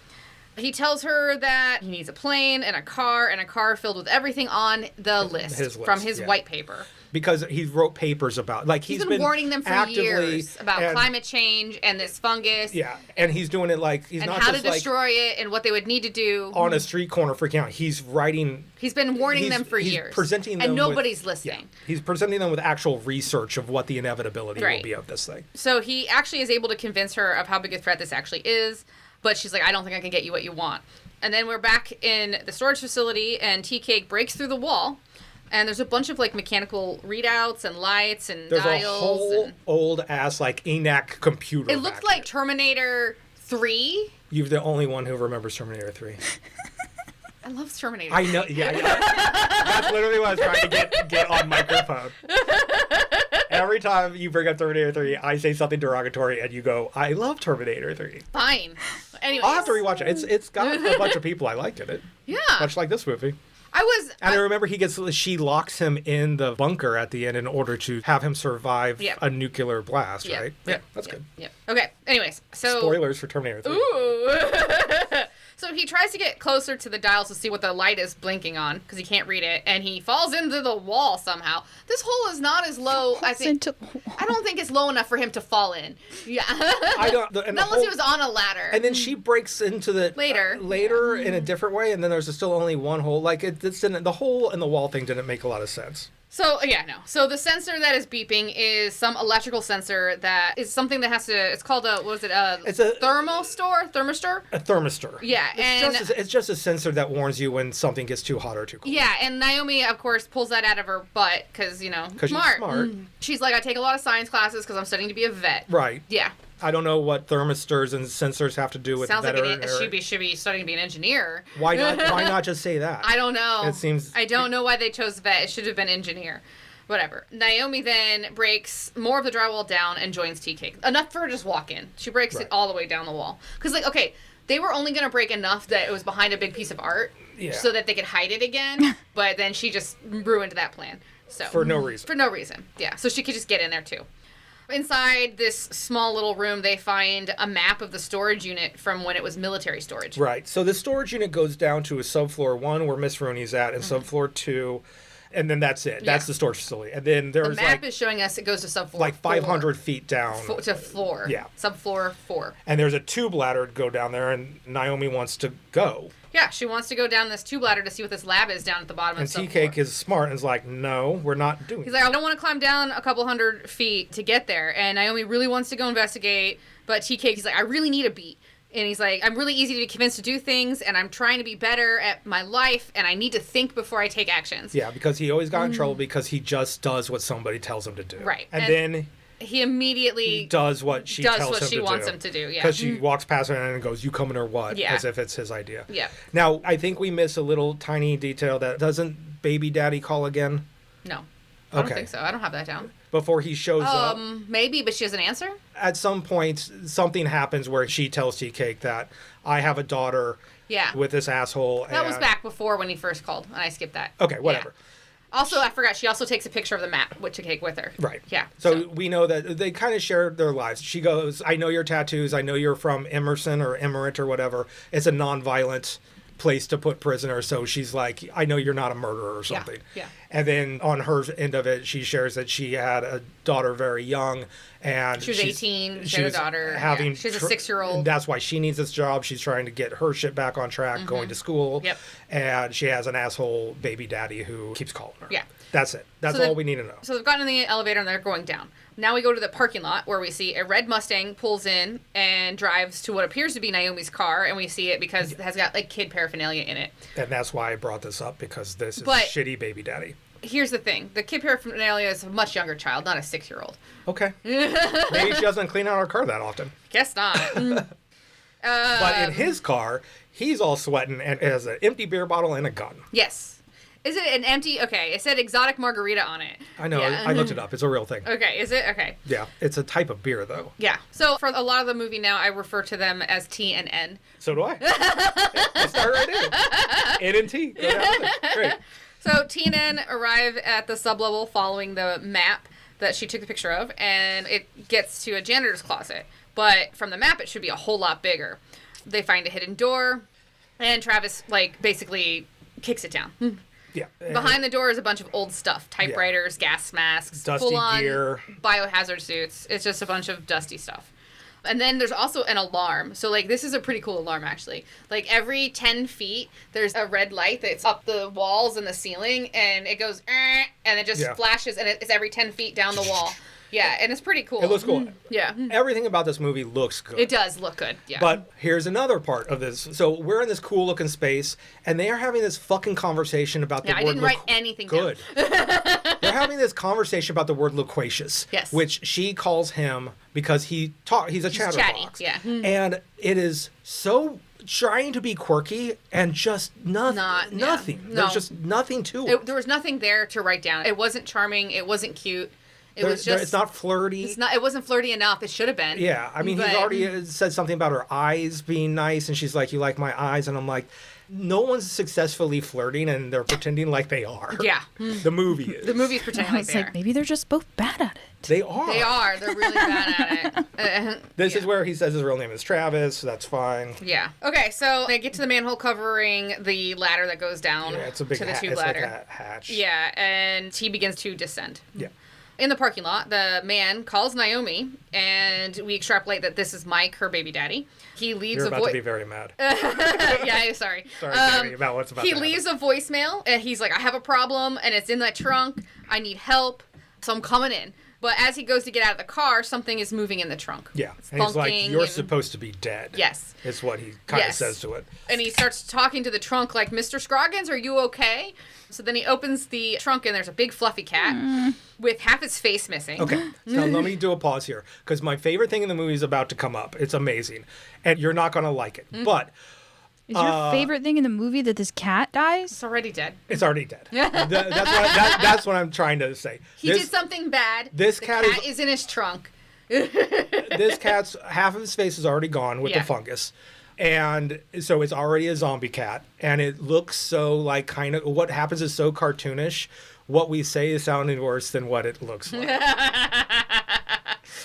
He tells her that he needs a plane and a car filled with everything on the list from his white paper. Because he wrote papers about, like, he's been warning them for years about climate change and this fungus. Yeah, and he's doing it like he's not how just to destroy it and what they would need to do on a street corner freaking out. He's writing. He's been warning them for years, presenting them, and nobody's listening. Yeah, he's presenting them with actual research of what the inevitability will be of this thing. So he actually is able to convince her of how big a threat this actually is, but she's like, I don't think I can get you what you want. And then we're back in the storage facility, and Tea Cake breaks through the wall. And there's a bunch of, like, mechanical readouts and lights and dials. There's a whole old-ass, like, ENAC computer. It looked like Terminator 3. You're the only one who remembers Terminator 3. I love Terminator. I know. Yeah. That's literally what I was trying to get on microphone. Every time you bring up Terminator 3, I say something derogatory, and you go, "I love Terminator 3." Fine. Anyways. I'll have to rewatch it. It's got a bunch of people I liked in it. Yeah. Much like this movie. And I remember she locks him in the bunker at the end in order to have him survive a nuclear blast, right? Yeah, that's good. Yeah. Okay. Anyways, so spoilers for Terminator 3. Ooh. So he tries to get closer to the dials to see what the light is blinking on because he can't read it, and he falls into the wall somehow. This hole is not as low. I don't think it's low enough for him to fall in. Yeah. Unless he was on a ladder. And then she breaks into the later in a Mm-hmm. different way, and then there's still only one hole. Like the hole in the wall thing didn't make a lot of sense. So, So the sensor that is beeping is some electrical sensor that is something that has to, it's called it's a thermistor? A thermistor. Yeah. It's just a sensor that warns you when something gets too hot or too cold. Yeah, and Naomi, of course, pulls that out of her butt because, smart. She's smart. She's like, I take a lot of science classes because I'm studying to be a vet. Right. Yeah. I don't know what thermistors and sensors have to do with Sounds veterinary. like it should be studying to be an engineer. Why not just say that? I don't know. I don't know why they chose vet. It should have been engineer. Whatever. Naomi then breaks more of the drywall down and joins Tea Cake. Enough for her to just walk in. She breaks it all the way down the wall. Because, they were only going to break enough that it was behind a big piece of art so that they could hide it again. But then she just ruined that plan. So For no reason. For no reason. Yeah. So she could just get in there, too. Inside this small little room, they find a map of the storage unit from when it was military storage. Right. So the storage unit goes down to a subfloor 1 where Miss Rooney's at, and subfloor 2, and then that's it. That's the storage facility. And then there's the map is showing us it goes to subfloor like 500 4. feet down. To floor. Yeah. Subfloor 4. And there's a tube ladder to go down there, and Naomi wants to go. Yeah, she wants to go down this tube ladder to see what this lab is down at the bottom of the subfloor. And Tea Cake is smart and is like, no, we're not doing it. He's like, I don't want to climb down a couple hundred feet to get there. And Naomi really wants to go investigate, but Tea Cake, he's like, I really need a beat. And he's like, I'm really easy to be convinced to do things, and I'm trying to be better at my life, and I need to think before I take actions. Yeah, because he always got in trouble because he just does what somebody tells him to do. Right. And then he immediately does what she wants him to do. Yeah. Because she walks past her and goes, you coming or what? Yeah. As if it's his idea. Yeah. Now, I think we miss a little tiny detail that doesn't baby daddy call again? No. I don't think so. I don't have that down. Before he shows up. Maybe, but she doesn't answer? At some point, something happens where she tells Tea Cake that I have a daughter with this asshole. That was back before when he first called, and I skipped that. Okay, whatever. Yeah. Also, I forgot, she also takes a picture of the map with Tea Cake with her. Right. Yeah. So we know that they kind of share their lives. She goes, I know your tattoos. I know you're from Emerson or Emirate or whatever. It's a nonviolent place to put prisoners. So she's like, I know you're not a murderer or something. Yeah. And then on her end of it, she shares that she had a daughter very young. And she was 18. She had a daughter. She's a 6-year-old. That's why she needs this job. She's trying to get her shit back on track, going to school. Yep. And she has an asshole baby daddy who keeps calling her. Yeah. That's it. That's all we need to know. So they've gotten in the elevator and they're going down. Now we go to the parking lot where we see a red Mustang pulls in and drives to what appears to be Naomi's car, and we see it because it has got like kid paraphernalia in it. And that's why I brought this up, because this is shitty baby daddy. Here's the thing. The kid paraphernalia is a much younger child, not a 6-year-old. Okay. Maybe she doesn't clean out her car that often. Guess not. But in his car, he's all sweating and has an empty beer bottle and a gun. Yes. Is it an empty? Okay, it said exotic margarita on it. I know. Yeah. I looked it up. It's a real thing. Okay, is it? Okay. Yeah, it's a type of beer, though. Yeah. So for a lot of the movie now, I refer to them as T and N. So do I. Let's start right in. N and T. Go down with it. Great. So T and N arrive at the sublevel following the map that she took the picture of, and it gets to a janitor's closet. But from the map, it should be a whole lot bigger. They find a hidden door, and Travis, basically kicks it down. Yeah. Behind the door is a bunch of old stuff. Typewriters, gas masks, dusty full-on gear, biohazard suits. It's just a bunch of dusty stuff. And then there's also an alarm. So, this is a pretty cool alarm, actually. Every 10 feet, there's a red light that's up the walls and the ceiling, and it goes, and it just flashes, and it's every 10 feet down the wall. Yeah, and it's pretty cool. It looks cool. Yeah. Everything about this movie looks good. It does look good, yeah. But here's another part of this. So we're in this cool looking space, and they are having this fucking conversation about the word. I didn't write anything good. down. They're having this conversation about the word loquacious. Yes. Which she calls him because he's a chatterbox. Chatty, yeah. And it is so trying to be quirky and just nothing. No. There's just nothing to it. There was nothing there to write down. It wasn't charming. It wasn't cute. It's not flirty. It wasn't flirty enough. It should have been. Yeah, I mean, he's already said something about her eyes being nice, and she's like, "You like my eyes?" And I'm like, no one's successfally flirting, and they're pretending like they are. Yeah. The movie is. The movie's pretending like It's they like are. maybe they're just both bad at it. They are. They are. They're really bad at it. This is where he says his real name is Travis. So that's fine. Yeah. Okay, so they get to the manhole covering the ladder that goes down Yeah, it's a big to the tube it's ladder. like a hatch. Yeah, and he begins to descend. Yeah. In the parking lot, the man calls Naomi, and we extrapolate that this is Mike, her baby daddy. He leaves You're a about to be very mad. Yeah, sorry. Sorry, Gary, about what's about to He happen. leaves a voicemail, and he's like, I have a problem, and it's in that trunk. I need help, so I'm coming in. But as he goes to get out of the car, something is moving in the trunk. Yeah. It's And he's like, funking you're and- supposed to be dead. Yes. Is what he kind of Yes. says to it. And he starts talking to the trunk like, Mr. Scroggins, are you okay? So then he opens the trunk, and there's a big fluffy cat with half his face missing. Okay, so now let me do a pause here, because my favorite thing in the movie is about to come up. It's amazing, and you're not going to like it, but Is your favorite thing in the movie that this cat dies? It's already dead. it's already dead. That's what I'm trying to say. He did something bad. This the cat cat is in his trunk. This cat's half of his face is already gone with Yeah. the fungus. And so it's already a zombie cat, and it looks so like kind of what happens is so cartoonish. What we say is sounding worse than what it looks like.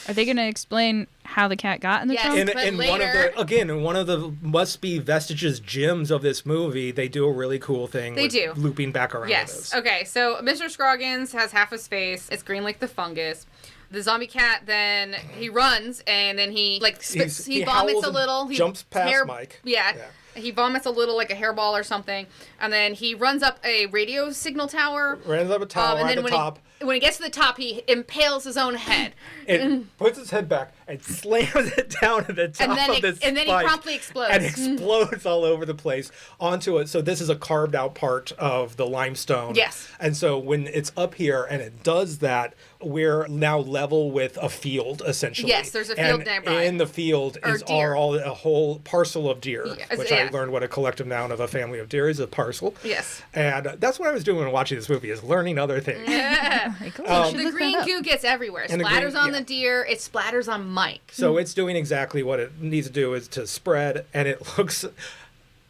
Are they going to explain how the cat got in the Yes. trunk? But In one of later- the must be vestiges gems of this movie, they do a really cool thing. They do. Looping back around Yes. this. Okay, so Mr. Scroggins has half his face. It's green like the fungus. The zombie cat, then he runs, and then he spits, he vomits howls a and little. He jumps past Mike. Yeah. He vomits a little like a hairball or something, and then he runs up a radio signal tower. Runs up a tower and at then the top. when he gets to the top, he impales his own head. It puts its head back and slams it down at the top of this and then he spike promptly explodes. and explodes all over the place onto it. So this is a carved out part of the limestone. Yes. And so when it's up here and it does that, we're now level with a field essentially. Yes, there's a field and nearby. in the field is deer. a whole parcel of deer, Yes, which I yeah. learned what a collective noun of a family of deer is, a parcel. Yes. And that's what I was doing when watching this movie, is learning other things. Yeah. Like, oh, we should The look green that up. goo gets everywhere. It And the splatters green- on yeah. the deer. It splatters on Mike. So it's doing exactly what it needs to do, is to spread, and it looks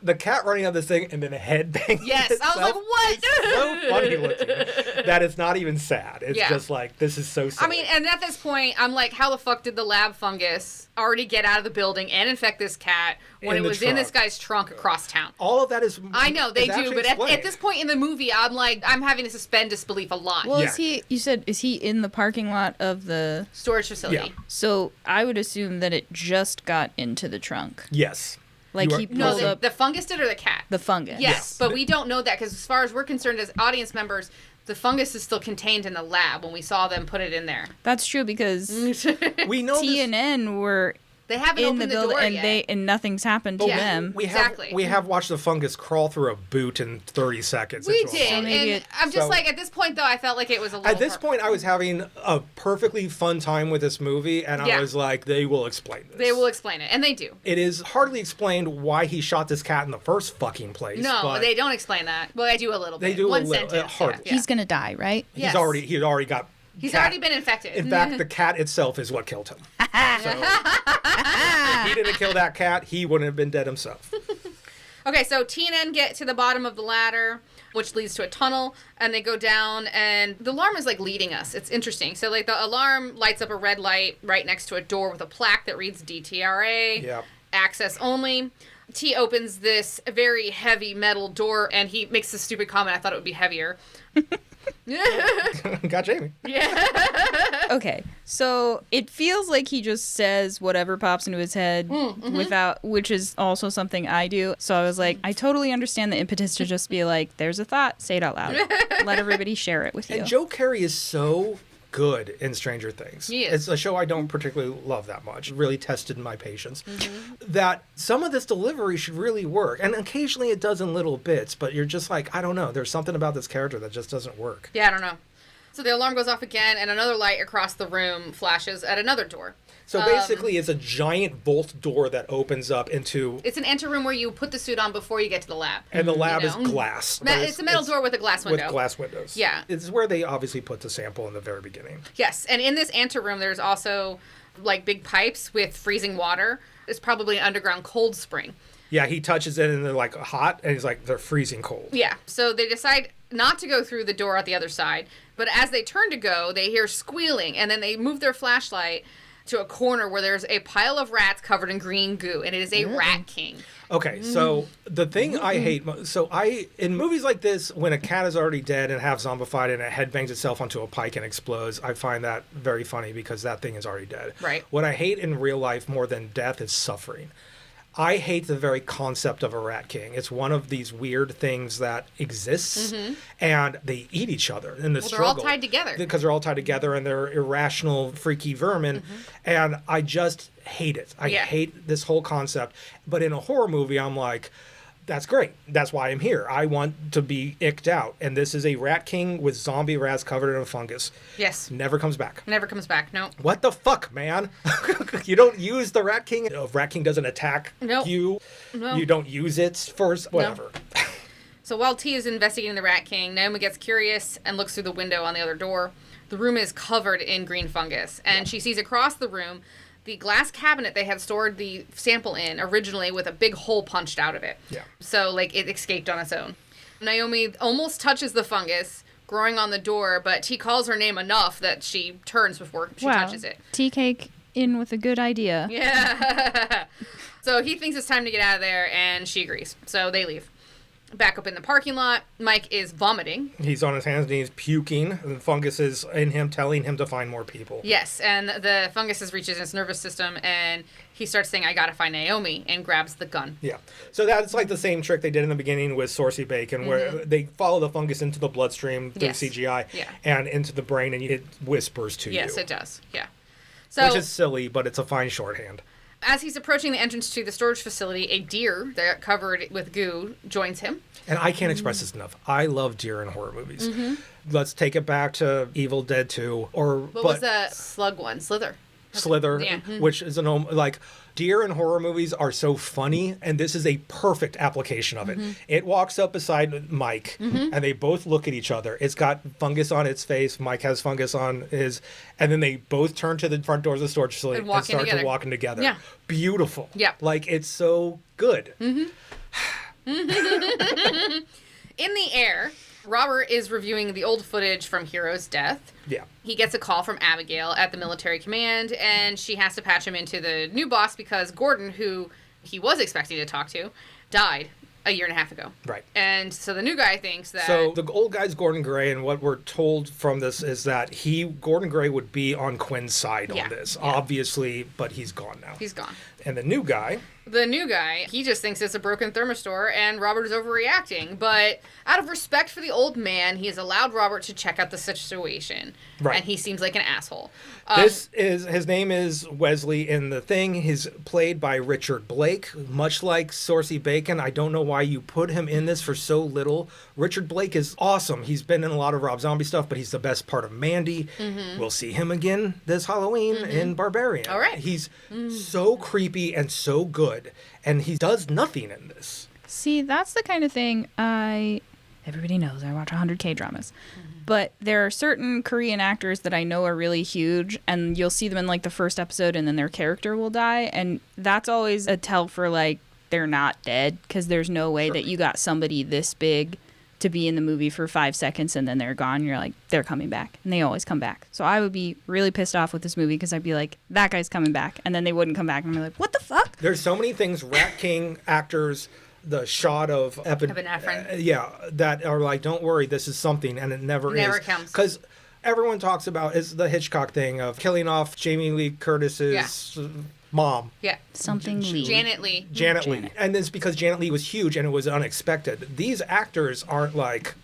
the cat running on this thing and then head banging. Yes, I was like, itself what? is so funny looking that it's not even sad. It's Yeah. just like, this is so I silly. mean, and at this point, I'm like, how the fuck did the lab fungus already get out of the building and infect this cat when In it the was in this trunk. guy's trunk across town? all of that is. I know they is do, actually but at explained. this point in the movie, I'm like, I'm having to suspend disbelief a lot. Well, Yeah. is he in the parking lot of the... Storage facility. Yeah. So I would assume that it just got into the trunk. Yes. Like You are- he No, pulled up the fungus did or the cat? the fungus. Yes, but we don't know that because as far as we're concerned as audience members, the fungus is still contained in the lab when we saw them put it in there. That's true because We know T this. and N were They haven't in the opened the building door and yet. nothing's happened to Yeah. them. We have Exactly. we have watched the fungus crawl through a boot in 30 seconds. We into a did, wall. maybe and it- I'm just so- like, at this point, though, I felt like it was a little... At this point, I was having a perfectly fun time with this movie, and Yeah. I was like, they will explain this. They will explain it, and they do. It is hardly explained why he shot this cat in the first fucking place. No, but they don't explain that. Well, I do a little bit. They do a One little, sentence. hardly. Yeah. He's gonna die, right? Yes. He's already got. He's cat. already been infected. In fact, the cat itself is what killed him. So, if he didn't kill that cat, he wouldn't have been dead himself. Okay, so T and N get to the bottom of the ladder, which leads to a tunnel, and they go down, and the alarm is, like, leading us. It's interesting. So, like, the alarm lights up a red light right next to a door with a plaque that reads DTRA, Yep. access only. T opens this very heavy metal door, and he makes this stupid comment, I thought it would be heavier. Got Jamie. Okay, so it feels like he just says whatever pops into his head without, which is also something I do. So I was like, I totally understand the impetus to just be like, there's a thought, say it out loud. Let everybody share it with you. And Joe Carey is so good in Stranger Things. He is. It's a show I don't particularly love that much. It really tested my patience. That some of this delivery should really work. And occasionally it does in little bits, but you're just like, I don't know. There's something about this character that just doesn't work. Yeah, I don't know. So the alarm goes off again, and another light across the room flashes at another door. So basically, it's a giant vault door that opens up into... It's an anteroom where you put the suit on before you get to the lab. And the lab is glass. It's a metal door with a glass window. With glass windows. Yeah. It's where they obviously put the sample in the very beginning. Yes, and in this anteroom, there's also, like, big pipes with freezing water. It's probably an underground cold spring. Yeah, he touches it and they're like hot, and he's like, they're freezing cold. Yeah, so they decide not to go through the door at the other side, but as they turn to go, they hear squealing, and then they move their flashlight to a corner where there's a pile of rats covered in green goo, and it is a rat king. Okay, so the thing I hate, in movies like this, when a cat is already dead and half zombified and it headbangs itself onto a pike and explodes, I find that very funny because that thing is already dead. Right. What I hate in real life more than death is suffering. I hate the very concept of a rat king. It's one of these weird things that exists, and they eat each other in the struggle. They're all tied together. Because they're all tied together, and they're irrational, freaky vermin, and I just hate it. I hate this whole concept. But in a horror movie, I'm like, that's great. That's why I'm here. I want to be icked out. And this is a rat king with zombie rats covered in a fungus. Yes. Never comes back. Never comes back, no. What the fuck, man? You don't use the rat king? If rat king doesn't attack you, you don't use it for whatever. No. So while T is investigating the rat king, Naomi gets curious and looks through the window on the other door. The room is covered in green fungus, and she sees across the room the glass cabinet they had stored the sample in originally with a big hole punched out of it. Yeah. So, like, it escaped on its own. Naomi almost touches the fungus growing on the door, but T calls her name enough that she turns before she touches it. Tea cake in with a good idea. Yeah. So he thinks it's time to get out of there, and she agrees. So they leave. Back up in the parking lot, Mike is vomiting. He's on his hands and knees puking. The fungus is in him, telling him to find more people. Yes, and the fungus reaches his nervous system, and he starts saying, I gotta find Naomi, and grabs the gun. Yeah. So that's like the same trick they did in the beginning with Sosie Bacon, where they follow the fungus into the bloodstream through CGI and into the brain, and it whispers to you. Yes, it does. Yeah. So, which is silly, but it's a fine shorthand. As he's approaching the entrance to the storage facility, a deer that covered with goo joins him. And I can't express this enough. I love deer in horror movies. Let's take it back to Evil Dead 2. What was the slug one? Slither. Which is like, deer in horror movies are so funny, and this is a perfect application of it. It walks up beside Mike, and they both look at each other. It's got fungus on its face. Mike has fungus on his, and then they both turn to the front doors of the storage facility and start to walking together. Yeah. Beautiful. Yeah. Like, it's so good. In the air, Robert is reviewing the old footage from Hero's death. Yeah. He gets a call from Abigail at the military command, and she has to patch him into the new boss because Gordon, who he was expecting to talk to, died a year and a half ago. Right. And so the new guy thinks that... So the old guy's Gordon Gray, and what we're told from this is that Gordon Gray would be on Quinn's side on this, obviously, but he's gone now. He's gone. And the new guy, he just thinks it's a broken thermistor and Robert is overreacting. But out of respect for the old man, he has allowed Robert to check out the situation. Right. And he seems like an asshole. His name is Wesley in the thing. He's played by Richard Blake, much like Sosie Bacon. I don't know why you put him in this for so little. Richard Blake is awesome. He's been in a lot of Rob Zombie stuff, but he's the best part of Mandy. We'll see him again this Halloween in Barbarian. All right. He's so creepy and so good, and he does nothing in this. See, that's the kind of thing everybody knows I watch 100 K-dramas. But there are certain Korean actors that I know are really huge, and you'll see them in like the first episode and then their character will die, and that's always a tell for like they're not dead, because there's no way that you got somebody this big to be in the movie for 5 seconds and then they're gone. You're like, they're coming back. And they always come back. So I would be really pissed off with this movie because I'd be like, that guy's coming back. And then they wouldn't come back. And I'm like, what the fuck? There's so many things, Rat King actors, the shot of epinephrine. That are like, don't worry, this is something. And it never comes. Because everyone talks about is the Hitchcock thing of killing off Jamie Lee Curtis's mom. Yeah. Something Lee. Janet Lee. Lee. And it's because Janet Lee was huge and it was unexpected. These actors aren't like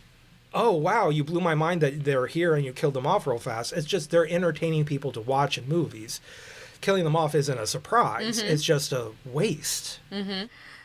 oh, wow, you blew my mind that they're here and you killed them off real fast. It's just they're entertaining people to watch in movies. Killing them off isn't a surprise. It's just a waste.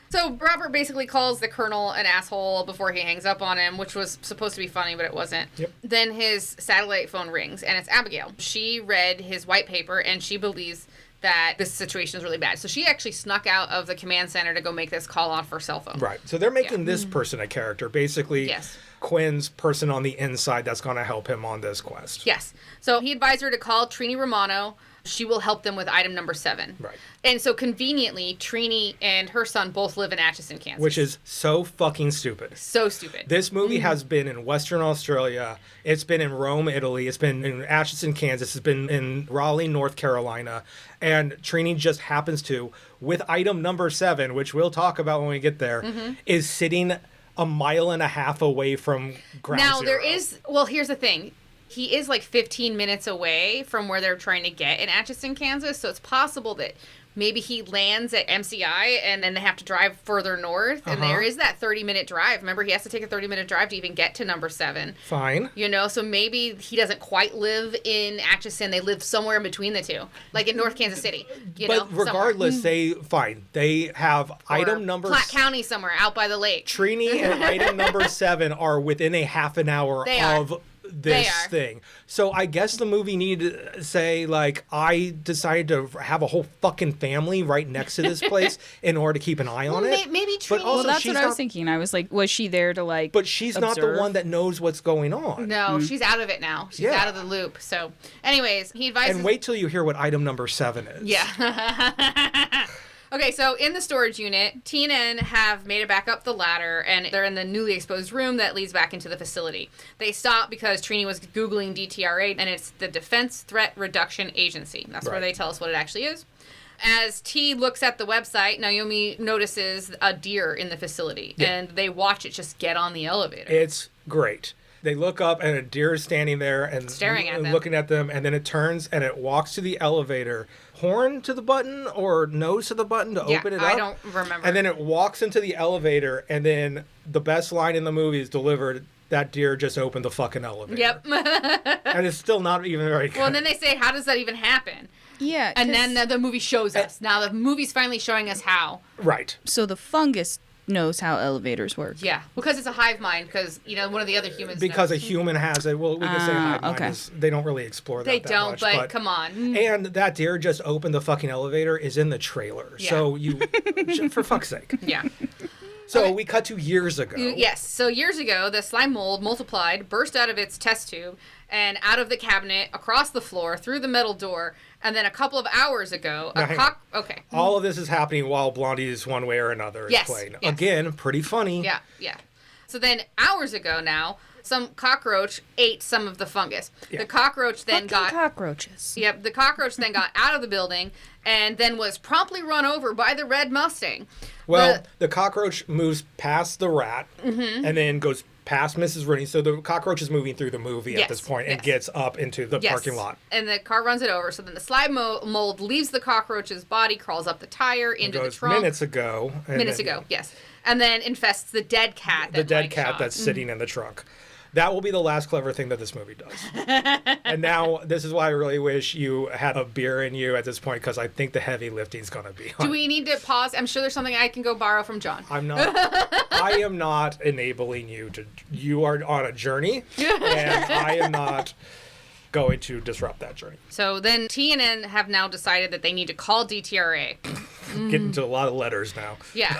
So Robert basically calls the colonel an asshole before he hangs up on him, which was supposed to be funny, but it wasn't. Yep. Then his satellite phone rings, and it's Abigail. She read his white paper, and she believes that this situation is really bad. So she actually snuck out of the command center to go make this call off her cell phone. Right. So they're making this person a character. Basically, Yes. Quinn's person on the inside that's going to help him on this quest. Yes. So he advised her to call Trini Romano. She will help them with item number 7. Right. And so conveniently, Trini and her son both live in Atchison, Kansas. Which is so fucking stupid. So stupid. This movie has been in Western Australia. It's been in Rome, Italy. It's been in Atchison, Kansas. It's been in Raleigh, North Carolina. And Trini just happens to, with item number 7, which we'll talk about when we get there, is sitting a mile and a half away from ground Now, zero. there is... Well, here's the thing. He is like 15 minutes away from where they're trying to get in Atchison, Kansas. So it's possible that maybe he lands at MCI and then they have to drive further north. And there is that 30-minute drive. Remember, he has to take a 30-minute drive to even get to number 7. Fine. You know, so maybe he doesn't quite live in Atchison. They live somewhere in between the two, like in North Kansas City. You know, But regardless, they have item number... Platte County somewhere out by the lake. Trini and item number 7 are within a half an hour They are. of this thing. So I guess the movie needed to say, like, I decided to have a whole fucking family right next to this place in order to keep an eye on it. Maybe But Trini... also, Well, that's she's what I was not- thinking. I was like, was she there to like But she's not the observe? one that knows what's going on. No, she's out of it now. She's Yeah. out of the loop. So, anyways, he advises... And wait till you hear what item number 7 is. Yeah. Okay, so in the storage unit, T and N have made it back up the ladder, and they're in the newly exposed room that leads back into the facility. They stop because Trini was Googling DTRA, and it's the Defense Threat Reduction Agency. That's where Right. they tell us what it actually is. As T looks at the website, Naomi notices a deer in the facility, and they watch it just get on the elevator. It's great. They look up and a deer is standing there and Staring at them. looking at them, and then it turns and it walks to the elevator, horn to the button or nose to the button to open it up. I don't remember. And then it walks into the elevator, and then the best line in the movie is delivered. That deer just opened the fucking elevator. Yep. And it's still not even very good. Well, and then they say, how does that even happen? Yeah. And 'cause- then the movie shows us. Now the movie's finally showing us how. Right. so the fungus knows how elevators work. Yeah, because it's a hive mind. Because one of the other humans. Because knows. a human has it. Well, we can say hive mind okay. is, they don't really explore that They that don't, much, but come on. And that deer just opened the fucking elevator is in the trailer. Yeah. So you, for fuck's sake. Yeah. So we cut to years ago. Yes. So years ago, the slime mold multiplied, burst out of its test tube, and out of the cabinet, across the floor, through the metal door, and then a couple of hours ago, Now, a hang cock. Okay. All of this is happening while Blondie's one way or another is Yes, playing. yes. Again, pretty funny. Yeah. Yeah. So then hours ago now, some cockroach ate some of the fungus. Yeah. The cockroach then Fucking got. cockroaches. Yep, the cockroach then got out of the building and then was promptly run over by the red Mustang. Well, the cockroach moves past the rat and then goes past Mrs. Rooney. So the cockroach is moving through the movie Yes, at this point and yes. gets up into the Yes. parking lot. And the car runs it over. So then the slime mold leaves the cockroach's body, crawls up the tire into the Goes trunk. minutes ago. And Minutes then ago, yes. And then infests the dead cat. The That dead Mike cat shot. that's sitting in the trunk. That will be the last clever thing that this movie does. And now, this is why I really wish you had a beer in you at this point, because I think the heavy lifting's going to be on. Do we need to pause? I'm sure there's something I can go borrow from John. I am not enabling you to. You are on a journey, and I am not going to disrupt that journey. So then T and N have now decided that they need to call DTRA. Get into a lot of letters now. Yeah.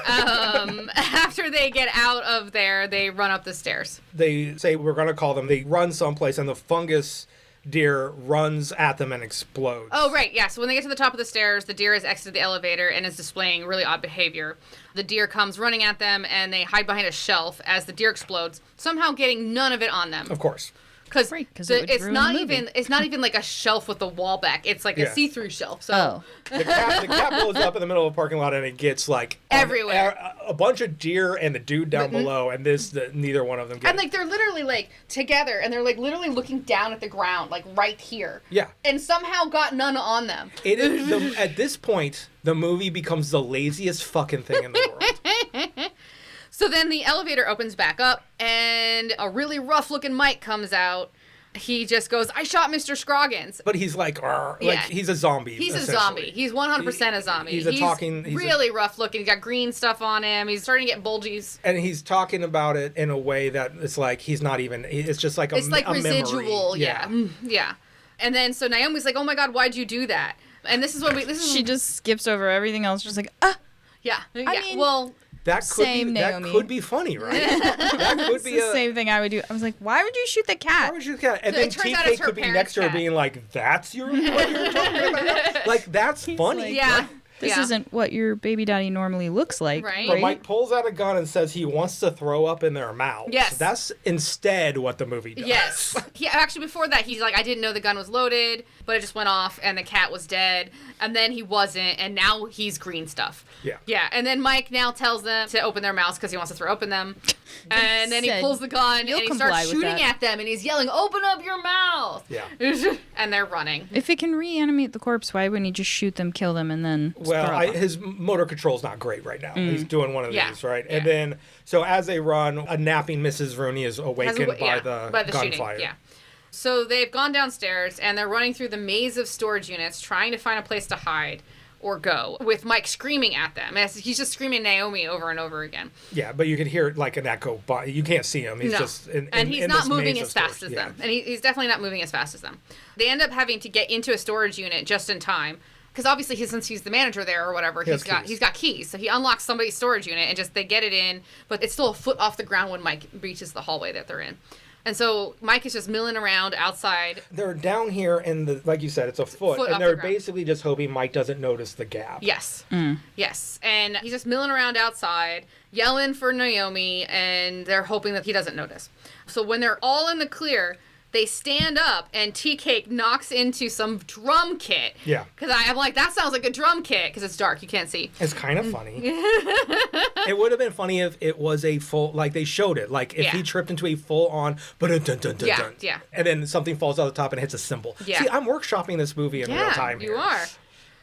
After they get out of there, they run up the stairs. They say we're going to call them. They run someplace, and the fungus deer runs at them and explodes. Oh, right. Yeah. So when they get to the top of the stairs, the deer has exited the elevator and is displaying really odd behavior. The deer comes running at them, and they hide behind a shelf as the deer explodes, somehow getting none of it on them. Of course. Because Right, 'cause it would it's ruin not the movie. even like a shelf with the wall back. It's like Yeah. a see-through shelf. So Oh. The cat blows up in the middle of a parking lot, and it gets like Everywhere. a bunch of deer and the dude down below, and neither one of them. and like they're literally like together, and they're like literally looking down at the ground, like right here. Yeah. And somehow got none on them. It is at this point the movie becomes the laziest fucking thing in the world. So then the elevator opens back up, and a really rough-looking Mike comes out. He just goes, I shot Mr. Scroggins. But he's like, he's a zombie. He's a zombie. He's 100% a zombie. He's really rough looking. He's got green stuff on him. He's starting to get bulgies. And he's talking about it in a way that it's like he's not even, it's just like a residual. Memory. Yeah. And then so Naomi's like, oh my God, why'd you do that? And this is what she just skips over everything else, just like, Yeah. I mean, well, that could be funny, right? That could be the same thing I would do. I was like, why would you shoot the cat? Why would you shoot the cat? And So then it turns out it's TK her could be parents' next to her cat. being like, that's what you're talking about? Like, that's funny. like, yeah. This isn't what your baby daddy normally looks like. Right. But Mike pulls out a gun and says he wants to throw up in their mouth. Yes. That's instead what the movie does. Yes. Actually, before that, he's like, I didn't know the gun was loaded, but it just went off, and the cat was dead. And then he wasn't, and now he's green stuff. Yeah. Yeah. And then Mike now tells them to open their mouths because he wants to throw open them. And then he pulls the gun, and he starts shooting at them, and he's yelling, open up your mouth. Yeah. And they're running. If it can reanimate the corpse, why wouldn't he just shoot them, kill them, and then His motor control's not great right now. He's doing one of these, right? Yeah. And then, so as they run, a napping Mrs. Rooney is awakened by the gunfire. Shooting. Yeah. So they've gone downstairs, and they're running through the maze of storage units, trying to find a place to hide or go, with Mike screaming at them. And he's just screaming Naomi over and over again. Yeah, but you can hear like an echo, but you can't see him. He's just and he's not moving as fast as them. And he's definitely not moving as fast as them. They end up having to get into a storage unit just in time. Because obviously, since he's the manager there or whatever, he's got keys. So he unlocks somebody's storage unit and they get it in, but it's still a foot off the ground when Mike reaches the hallway that they're in. And so Mike is just milling around outside. They're down here in like you said, it's a foot and they're basically just hoping Mike doesn't notice the gap. Yes. Yes. And he's just milling around outside, yelling for Naomi, and they're hoping that he doesn't notice. So when they're all in the clear, they stand up, and Tea-Cake knocks into some drum kit. Yeah. Because I'm like, that sounds like a drum kit, because it's dark, you can't see. It's kind of funny. It would have been funny if it was a full, like they showed it, like if he tripped into a full-on, Yeah. and then something falls out the top and hits a cymbal. Yeah. See, I'm workshopping this movie in real time here. You are.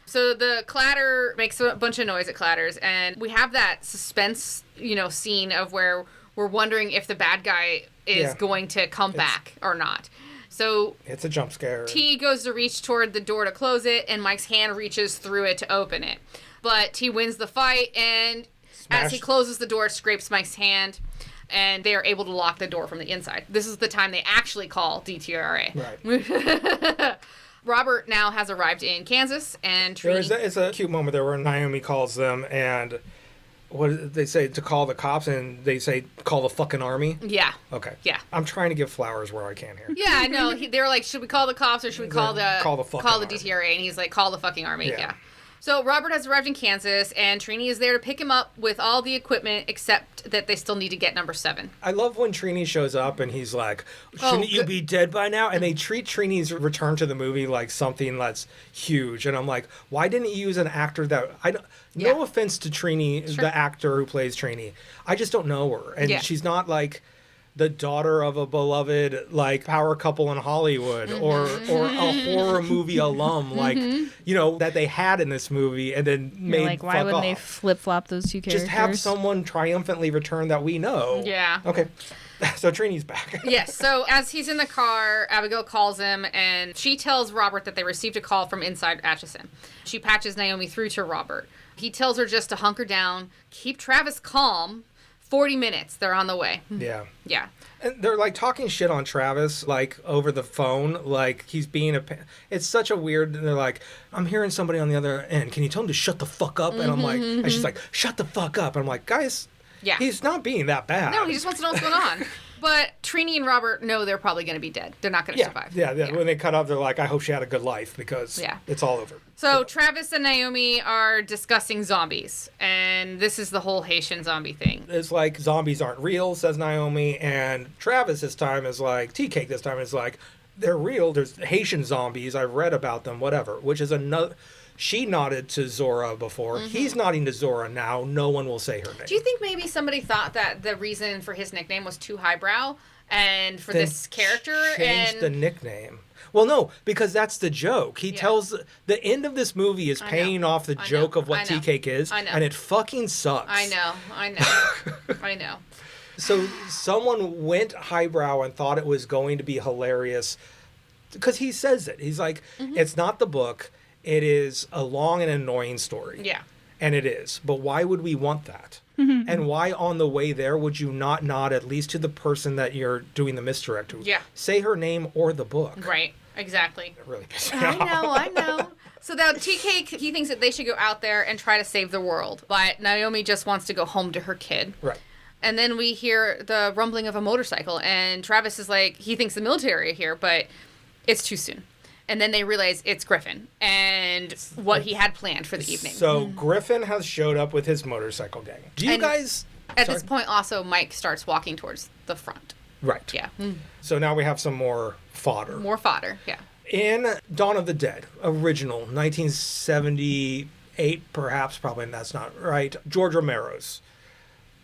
So the clatter makes a bunch of noise, it clatters, and we have that suspense, scene of where we're wondering if the bad guy is going to come back or not. So it's a jump scare. T goes to reach toward the door to close it, and Mike's hand reaches through it to open it. But T wins the fight, and as he closes the door, it scrapes Mike's hand, and they are able to lock the door from the inside. This is the time they actually call DTRA. Right. Robert now has arrived in Kansas, and Trini... It's a cute moment there where Naomi calls them, and what did they say? To call the cops, and they say, call the fucking army? Yeah. Okay. Yeah. I'm trying to give flowers where I can here. Yeah, I know. They were like, should we call the cops or should we call the DTRA? And he's like, call the fucking army. Yeah. So Robert has arrived in Kansas, and Trini is there to pick him up with all the equipment, except that they still need to get number 7. I love when Trini shows up, and he's like, shouldn't you be dead by now? And they treat Trini's return to the movie like something that's huge. And I'm like, why didn't you use an actor that... No offense to Trini, the actor who plays Trini. I just don't know her. And she's not like... the daughter of a beloved power couple in Hollywood or a horror movie alum that they had in this movie and then made why wouldn't they flip-flop those two characters? Just have someone triumphantly return that we know. Yeah. Okay. So Trini's back. Yes. So as he's in the car, Abigail calls him, and she tells Robert that they received a call from inside Atchison. She patches Naomi through to Robert. He tells her just to hunker down, keep Travis calm. 40 minutes, they're on the way. Yeah. Yeah. And they're talking shit on Travis over the phone, he's being it's such a weird, they're like, I'm hearing somebody on the other end, can you tell him to shut the fuck up? And I'm like, and she's like, shut the fuck up. And I'm like, guys, he's not being that bad. No, he just wants to know what's going on. But Trini and Robert know they're probably going to be dead. They're not going to survive. Yeah. When they cut off, they're like, I hope she had a good life because it's all over. So Travis and Naomi are discussing zombies. And this is the whole Haitian zombie thing. It's like zombies aren't real, says Naomi. And Travis this time is like, Tea-Cake this time is like, they're real. There's Haitian zombies. I've read about them, whatever. Which is another... She nodded to Zora before. He's nodding to Zora now. No one will say her name. Do you think maybe somebody thought that the reason for his nickname was too highbrow and for this character? Change the nickname. Well, no, because that's the joke. He tells the end of this movie is paying off the joke of what tea cake is, and it fucking sucks. I know. I know. So someone went highbrow and thought it was going to be hilarious because he says it. He's like, it's not the book. It is a long and annoying story. Yeah. And it is. But why would we want that? And why on the way there would you not nod at least to the person that you're doing the misdirect to? Yeah. Say her name or the book. Right. Exactly. It really pisses me off. I know. So now Tea Cake, he thinks that they should go out there and try to save the world. But Naomi just wants to go home to her kid. Right. And then we hear the rumbling of a motorcycle. And Travis is like, he thinks the military are here, but it's too soon. And then they realize it's Griffin and what he had planned for the evening. So Griffin has showed up with his motorcycle gang. Do you guys... At this point, also, Mike starts walking towards the front. Right. Yeah. So now we have some more fodder. More fodder, yeah. In Dawn of the Dead, original, 1978, perhaps, probably that's not right, George Romero's.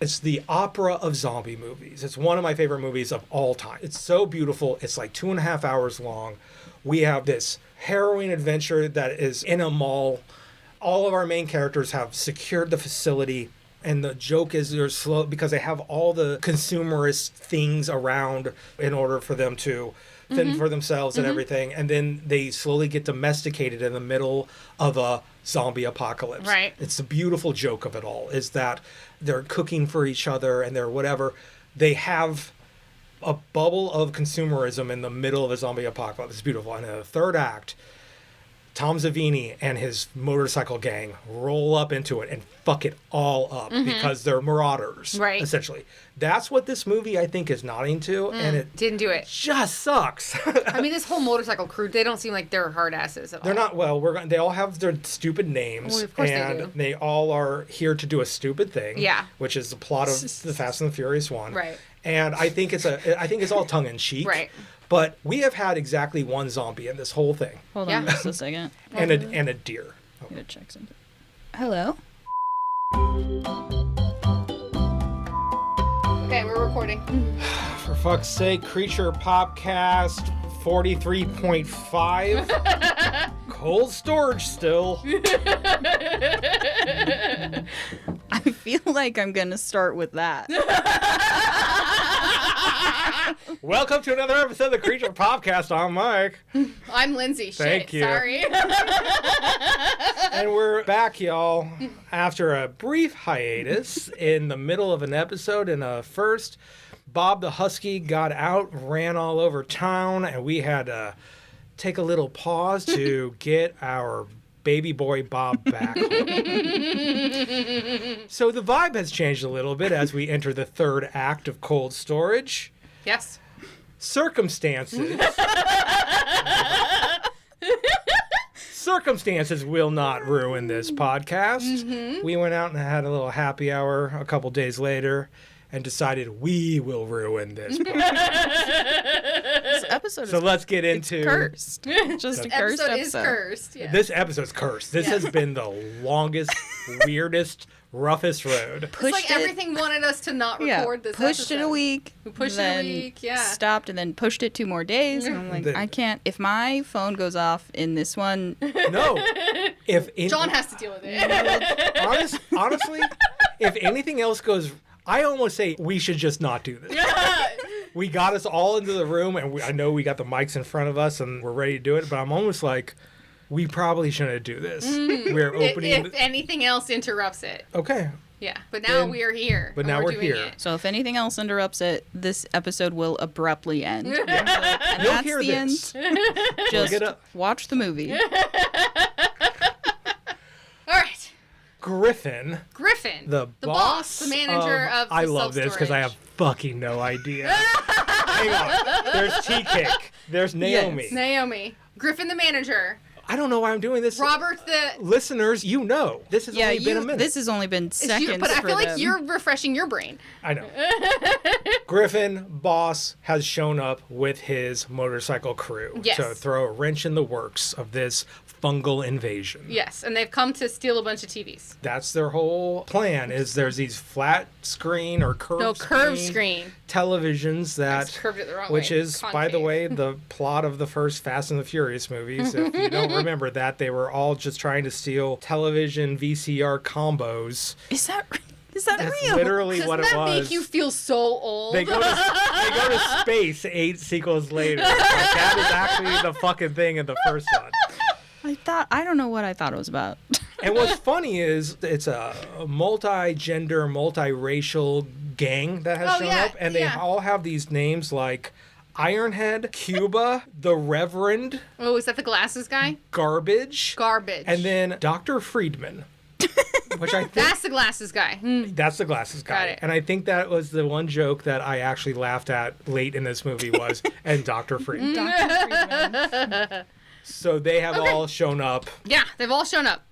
It's the opera of zombie movies. It's one of my favorite movies of all time. It's so beautiful. It's like 2.5 hours long. We have this harrowing adventure that is in a mall. All of our main characters have secured the facility. And the joke is they're slow because they have all the consumerist things around in order for them to fend for themselves and everything. And then they slowly get domesticated in the middle of a zombie apocalypse. Right. It's the beautiful joke of it all is that they're cooking for each other and they're whatever. They have a bubble of consumerism in the middle of a zombie apocalypse. It's beautiful. And in the third act, Tom Savini and his motorcycle gang roll up into it and fuck it all up because they're marauders, Right. essentially. That's what this movie, I think, is nodding to, and it Didn't do it. just sucks. I mean, this whole motorcycle crew, they don't seem like they're hard asses at all. They're not, well, they all have their stupid names, Well, of course they and do. they all are here to do a stupid thing, Yeah. which is the plot of the Fast and the Furious one. Right. And I think it's all tongue in cheek. Right. But we have had exactly one zombie in this whole thing, Hold on Yeah. just a second. and a deer. I'm gonna check something. Hello? Okay, we're recording. For fuck's sake, Creature Popcast 43.5. Cold storage still. I feel like I'm gonna start with that. Welcome to another episode of the Creature Popcast. I'm Mike. I'm Lindsay. Thank you. Sorry. And we're back, y'all, after a brief hiatus in the middle of an episode. In a first, Bob the Husky got out, ran all over town, and we had to take a little pause to get our baby boy Bob back home. So the vibe has changed a little bit as we enter the third act of Cold Storage. Yes. Circumstances will not ruin this podcast. We went out and had a little happy hour a couple days later and decided we will ruin this podcast. This episode So is let's get into cursed. Just a cursed Episode episode. is cursed. Yeah. this episode's cursed. This has been the longest, weirdest, roughest road. It's Pushed like it, everything wanted us to not record this pushed it a episode. week. We pushed it a then week, yeah. Stopped and then pushed it 2 more days. And I'm like, Then- I can't. If my phone goes off in this one, No. John has to deal with it. Honestly, if anything else goes, I almost say we should just not do this. We got us all into the room, and I know we got the mics in front of us, and we're ready to do it. But I'm almost like, we probably shouldn't do this. We're opening. If anything else interrupts it. Okay, Yeah. But now Then- we are here. but and now we're doing here. it. so if anything else interrupts it, this episode will abruptly end. And you'll that's hear the this. end. Just it up. watch the movie. All right. Griffin, Griffin. the boss, the manager of the I love this because I have fucking no idea. Hang on. There's Tea Cake. There's Naomi. Yes. Naomi. Griffin the manager. I don't know why I'm doing this. Robert the... Listeners, you know. This has Yeah, only been a minute. this has only been seconds. but I for feel like them. you're refreshing your brain. I know. Griffin, boss, has shown up with his motorcycle crew Yes. to throw a wrench in the works of this fungal invasion. Yes, and they've come to steal a bunch of TVs. That's their whole plan, is there's these flat screen or curved screen televisions that, curved it the wrong which way. is, by the way, the plot of the first Fast and the Furious movies. If you don't remember that, they were all just trying to steal television VCR combos. Is that That's real? literally what it was. Doesn't that make you feel so old? They go to space 8 sequels later. Like, that is actually the fucking thing in the first one. I don't know what I thought it was about. And what's funny is it's a multi-gender, multi-racial gang that has shown up, and they all have these names like Ironhead, Cuba, the Reverend. Oh, is that the glasses guy? Garbage, and then Dr. Friedman. Which I think that's the glasses guy. That's the glasses guy. Got it. And I think that was the one joke that I actually laughed at late in this movie was, and Dr. Friedman. Dr. Friedman. So they have all shown up. Yeah, they've all shown up.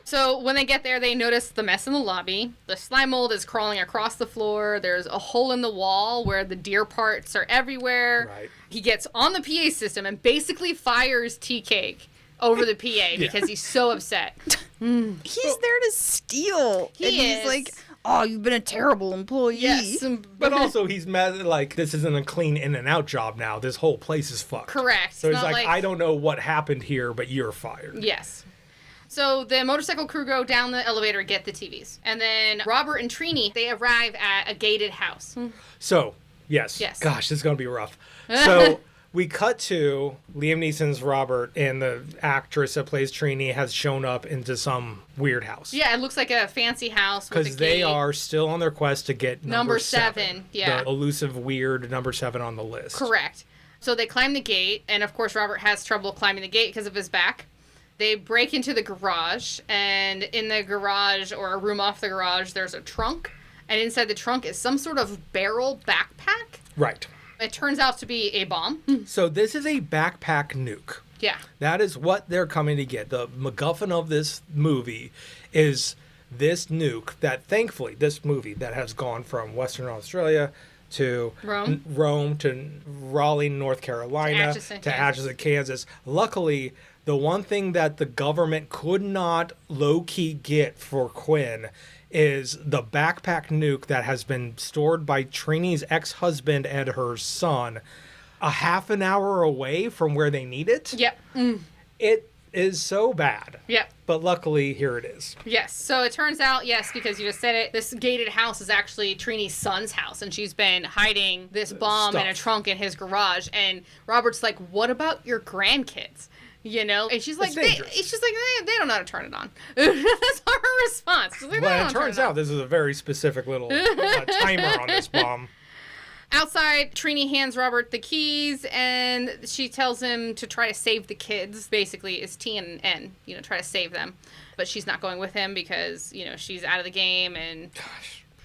So when they get there, they notice the mess in the lobby. The slime mold is crawling across the floor. There's a hole in the wall where the deer parts are everywhere. Right. He gets on the PA system and basically fires Tea Cake over the PA because he's so upset. He's there to steal. He and is. He's like, oh, you've been a terrible employee. Yes. But also, he's mad, like, this isn't a clean in and out job now. This whole place is fucked. Correct. So he's Not like, I don't know what happened here, but you're fired. Yes. So the motorcycle crew go down the elevator, get the TVs. And then Robert and Trini, they arrive at a gated house. So, yes. Gosh, this is going to be rough. So we cut to Liam Neeson's Robert, and the actress that plays Trini has shown up into some weird house. Yeah, it looks like a fancy house with a Because they gate. are still on their quest to get number 7. Yeah. The elusive, weird number 7 on the list. Correct. So they climb the gate, and of course Robert has trouble climbing the gate because of his back. They break into the garage, and in the garage, or a room off the garage, there's a trunk. And inside the trunk is some sort of barrel backpack. Right. It turns out to be a bomb. So this is a backpack nuke. Yeah. That is what they're coming to get. The MacGuffin of this movie is this nuke that, thankfully, this movie that has gone from Western Australia to Rome to Raleigh, North Carolina, to Atchison, Kansas. Luckily, the one thing that the government could not low-key get for Quinn is the backpack nuke that has been stored by Trini's ex-husband and her son a half an hour away from where they need it. Yep. It is so bad. Yep. But luckily, here it is. Yes. So it turns out, yes, because you just said it, this gated house is actually Trini's son's house, and she's been hiding this bomb in a trunk in his garage. And Robert's like, "What about your grandkids?" You know, and she's like, they don't know how to turn it on. That's her response. She's like, Well, it turns out this is a very specific little timer on this bomb. Outside, Trini hands Robert the keys, and she tells him to try to save the kids. Basically, it's T and N, try to save them. But she's not going with him because, she's out of the game and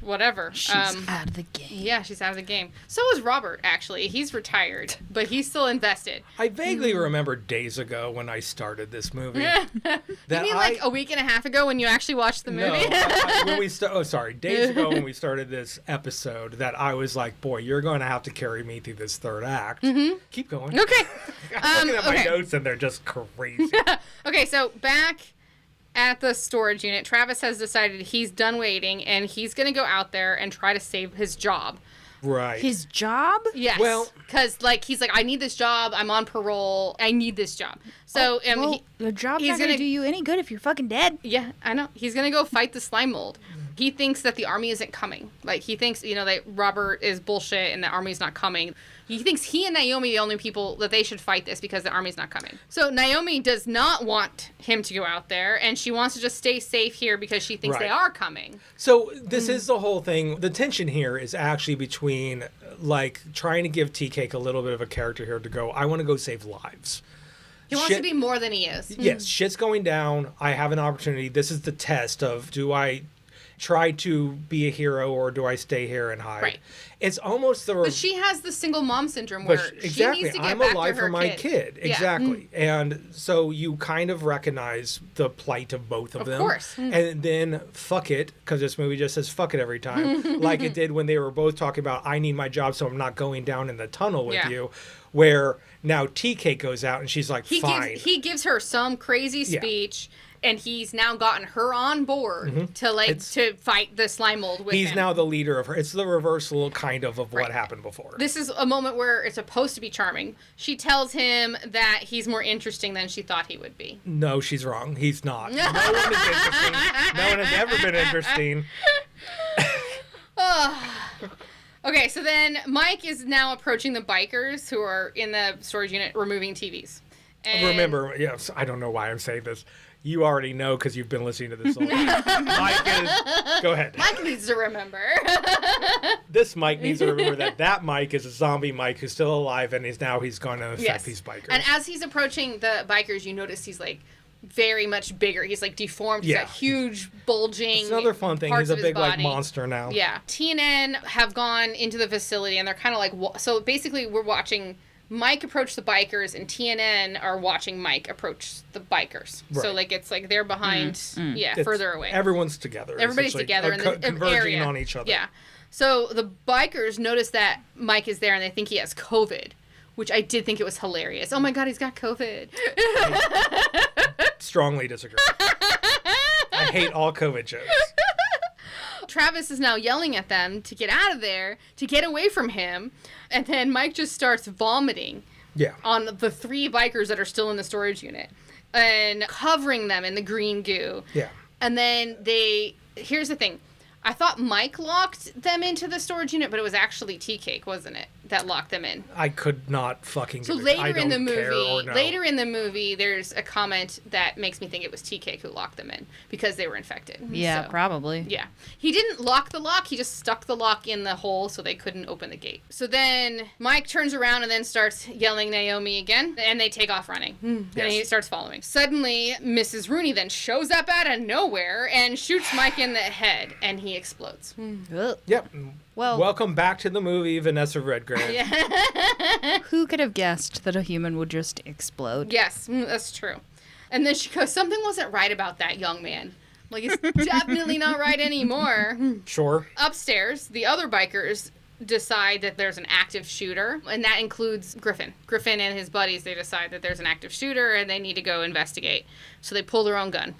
whatever. She's out of the game. Yeah, she's out of the game. So is Robert, actually. He's retired, but he's still invested. I vaguely remember days ago when I started this movie. You mean like a week and a half ago when you actually watched the movie? No, days ago when we started this episode, that I was like, boy, you're going to have to carry me through this third act. Mm-hmm. Keep going. Okay. I'm looking at my notes and they're just crazy. Okay, so back at the storage unit, Travis has decided he's done waiting and he's going to go out there and try to save his job. Right. His job? Yes. Well, because he's like, I need this job. I'm on parole. I need this job. So the job's not going to do you any good if you're fucking dead. Yeah, I know. He's going to go fight the slime mold. He thinks that the army isn't coming. He thinks, that Robert is bullshit and the army's not coming. He thinks he and Naomi are the only people that they should fight this because the army's not coming. So Naomi does not want him to go out there, and she wants to just stay safe here because she thinks they are coming. So this is the whole thing. The tension here is actually between, trying to give Tea-Cake a little bit of a character here to go, I want to go save lives. He wants to be more than he is. Yes, shit's going down. I have an opportunity. This is the test of, try to be a hero or do I stay here and hide? Right. It's almost the... But she has the single mom syndrome where she needs to get I'm back alive to her for my kid. Yeah. Exactly. And so you kind of recognize the plight of both of them. Of course. And then fuck it, because this movie just says fuck it every time, like it did when they were both talking about, I need my job so I'm not going down in the tunnel with you, where now Tea Cake goes out and she's like, fine. He gives her some crazy speech. And he's now gotten her on board to fight the slime mold with him. He's now the leader of her. It's the reversal kind of what happened before. This is a moment where it's supposed to be charming. She tells him that he's more interesting than she thought he would be. No, she's wrong. He's not. No one is interesting. No one has ever been interesting. Okay, so then Mike is now approaching the bikers who are in the storage unit removing TVs. And remember, yes, I don't know why I'm saying this. You already know because you've been listening to this all day. Mike is... Go ahead. Mike needs to remember. This Mike needs to remember that Mike is a zombie Mike who's still alive and he's going to affect these bikers. And as he's approaching the bikers, you notice he's like very much bigger. He's like deformed. He's got huge bulging. It's another fun thing. He's a big like monster now. Yeah. TNN have gone into the facility and they're kind of like... So basically we're watching... Mike approached the bikers, and TNN are watching Mike approach the bikers. Right. So, like, it's like they're behind, further away. Everyone's together. Everybody's together in the converging area. On each other. Yeah. So the bikers notice that Mike is there, and they think he has COVID, which I did think it was hilarious. Oh my God, he's got COVID. Strongly disagree. I hate all COVID jokes. Travis is now yelling at them to get out of there, to get away from him. And then Mike just starts vomiting on the 3 bikers that are still in the storage unit and covering them in the green goo. Yeah. And then here's the thing. I thought Mike locked them into the storage unit, but it was actually Tea Cake, wasn't it, that locked them in? I could not fucking. So later in the movie, there's a comment that makes me think it was Tea Cake who locked them in because they were infected. Yeah, probably. Yeah, he didn't lock the lock; he just stuck the lock in the hole so they couldn't open the gate. So then Mike turns around and then starts yelling Naomi again, and they take off running. Yes. And he starts following. Suddenly, Mrs. Rooney then shows up out of nowhere and shoots Mike in the head, and he explodes. Yep. Well, welcome back to the movie, Vanessa Redgrave. Yeah. Who could have guessed that a human would just explode? Yes, that's true. And then she goes, something wasn't right about that young man. Like, it's definitely not right anymore. Sure. Upstairs, the other bikers decide that there's an active shooter, and that includes Griffin. Griffin and his buddies, they decide that there's an active shooter, and they need to go investigate. So they pull their own gun.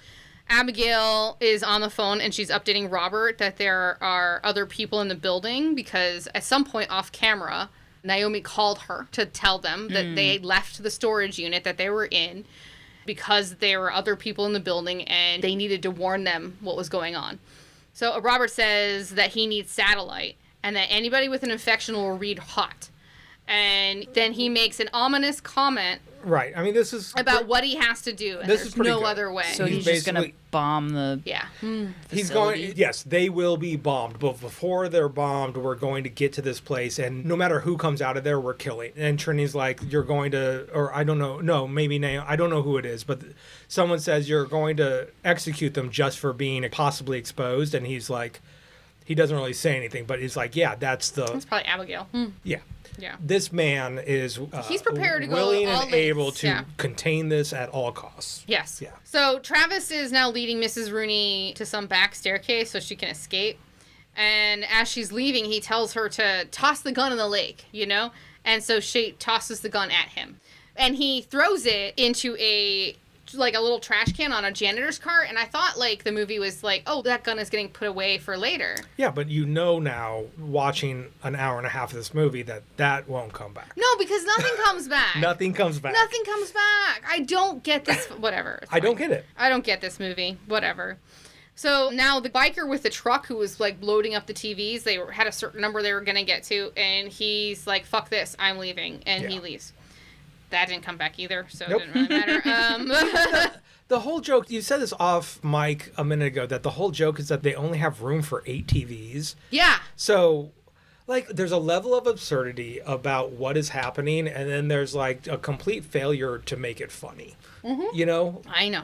Abigail is on the phone and she's updating Robert that there are other people in the building because at some point off camera, Naomi called her to tell them that they left the storage unit that they were in because there were other people in the building and they needed to warn them what was going on. So Robert says that he needs satellite and that anybody with an infection will read hot. And then he makes an ominous comment. Right. I mean, this is... about what he has to do. And there's no other way. So he's just going to bomb the He's going... Yes, they will be bombed. But before they're bombed, we're going to get to this place. And no matter who comes out of there, we're killing. And Trinity's like, you're going to... Or I don't know. No, maybe I don't know who it is. But someone says you're going to execute them just for being possibly exposed. And he's like... He doesn't really say anything. But he's like, yeah, that's probably Abigail. Yeah. Yeah. This man is he's prepared to go willing all and able to contain this at all costs. Yes. Yeah. So Travis is now leading Mrs. Rooney to some back staircase so she can escape. And as she's leaving, he tells her to toss the gun in the lake, And so she tosses the gun at him. And he throws it into a little trash can on a janitor's cart, and I thought the movie was like, oh, that gun is getting put away for later. Yeah, but now watching an hour and a half of this movie that won't come back. No, because nothing comes back. Nothing comes back. Nothing comes back. I don't get this. Whatever. I don't get it. I don't get this movie. Whatever. So now the biker with the truck who was loading up the TVs, they had a certain number they were going to get to, and he's like, fuck this, I'm leaving, and he leaves. That didn't come back either, so it didn't really matter. The whole joke, you said this off mic a minute ago, that the whole joke is that they only have room for 8 TVs. Yeah. So, there's a level of absurdity about what is happening, and then there's, a complete failure to make it funny. Mm-hmm. I know.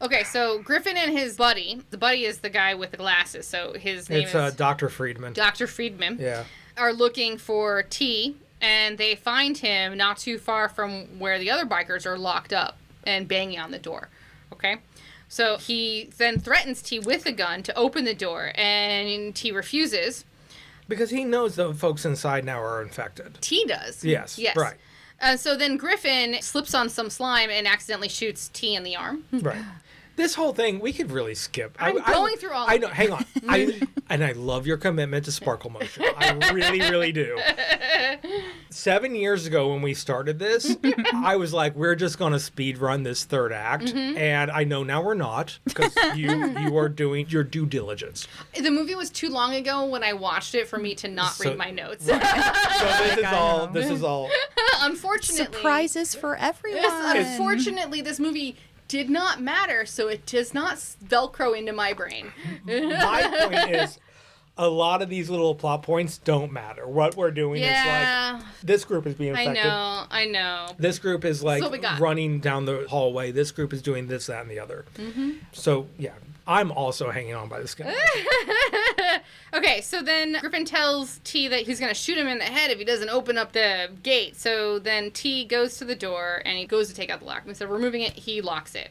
Okay, so Griffin and his buddy, the buddy is the guy with the glasses, so his name is Dr. Friedman. Dr. Friedman. Yeah. Are looking for T, and they find him not too far from where the other bikers are locked up and banging on the door. Okay? So he then threatens T with a gun to open the door, and T refuses. Because he knows the folks inside now are infected. T does. Yes. Right. So then Griffin slips on some slime and accidentally shoots T in the arm. Right. This whole thing, we could really skip. I'm going through all I of know. it. Hang on. I love your commitment to sparkle motion. I really, really do. 7 years ago when we started this, I was like, we're just going to speed run this third act. And I know now we're not, because you are doing your due diligence. The movie was too long ago when I watched it for me to not read my notes. So this is all. Unfortunately. Surprises for everyone. Unfortunately, this movie did not matter, so it does not Velcro into my brain. My point is, a lot of these little plot points don't matter. What we're doing is like, this group is being infected. I know. This group is like So we got- running down the hallway. This group is doing this, that, and the other. So, yeah, I'm also hanging on by the skin. Okay, so then Griffin tells T that he's going to shoot him in the head if he doesn't open up the gate. So then T goes to the door and he goes to take out the lock. Instead of removing it, he locks it.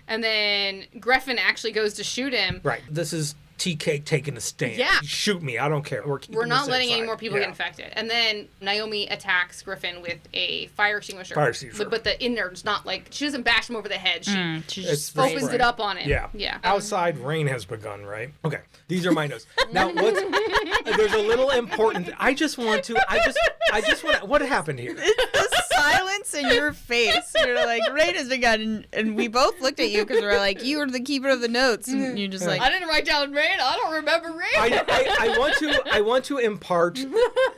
And then Griffin actually goes to shoot him. Right. This is Tea Cake taking a stand. Yeah. Shoot me. I don't care. We're not letting any more people Yeah. get infected. And then Naomi attacks Griffin with a fire extinguisher. Fire extinguisher. But the innards, not like, she doesn't bash him over the head. She She It's just spray. opens it up on him. Yeah. Yeah. Outside rain has begun, right? Okay. These are my notes. Now, there's a little important. I just want. What happened here? the silence in your face. You're like, rain has begun, and we both looked at you because we're like, you were the keeper of the notes, and you're just like, I didn't write down rain. I don't remember rain. I want to impart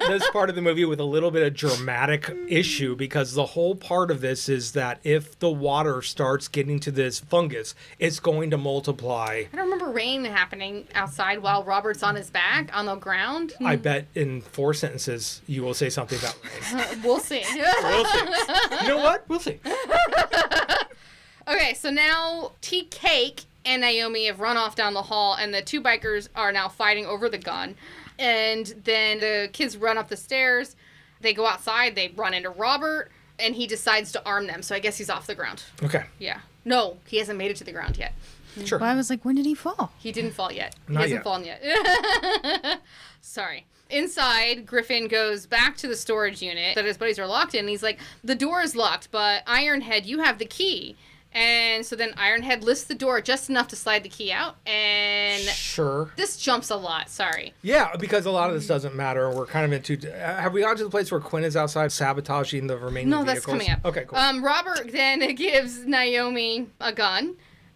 this part of the movie with a little bit of dramatic issue, because the whole part of this is that if the water starts getting to this fungus, it's going to multiply. I don't remember rain happening outside while Robert's on his back on the ground. I bet in 4 sentences you will say something about rain. We'll see. We'll see. You know what? We'll see. Okay, so now Tea Cake and Naomi have run off down the hall, and the two bikers are now fighting over the gun. And then the kids run up the stairs. They go outside. They run into Robert, and he decides to arm them. So I guess he's off the ground. Okay. Yeah. No, he hasn't made it to the ground yet. Sure. well, I was like, when did he fall? He didn't fall yet. Not He hasn't yet. fallen yet. Sorry. Inside, Griffin goes back to the storage unit that his buddies are locked in. And he's like, the door is locked, but Ironhead, you have the key. And so then Ironhead lifts the door just enough to slide the key out. And Sure. this jumps a lot. Sorry. Yeah, because a lot of this doesn't matter. We're kind of into. Have we gotten to the place where Quinn is outside sabotaging the remaining No, vehicles? that's coming up. Okay, cool. Robert then gives Naomi a gun.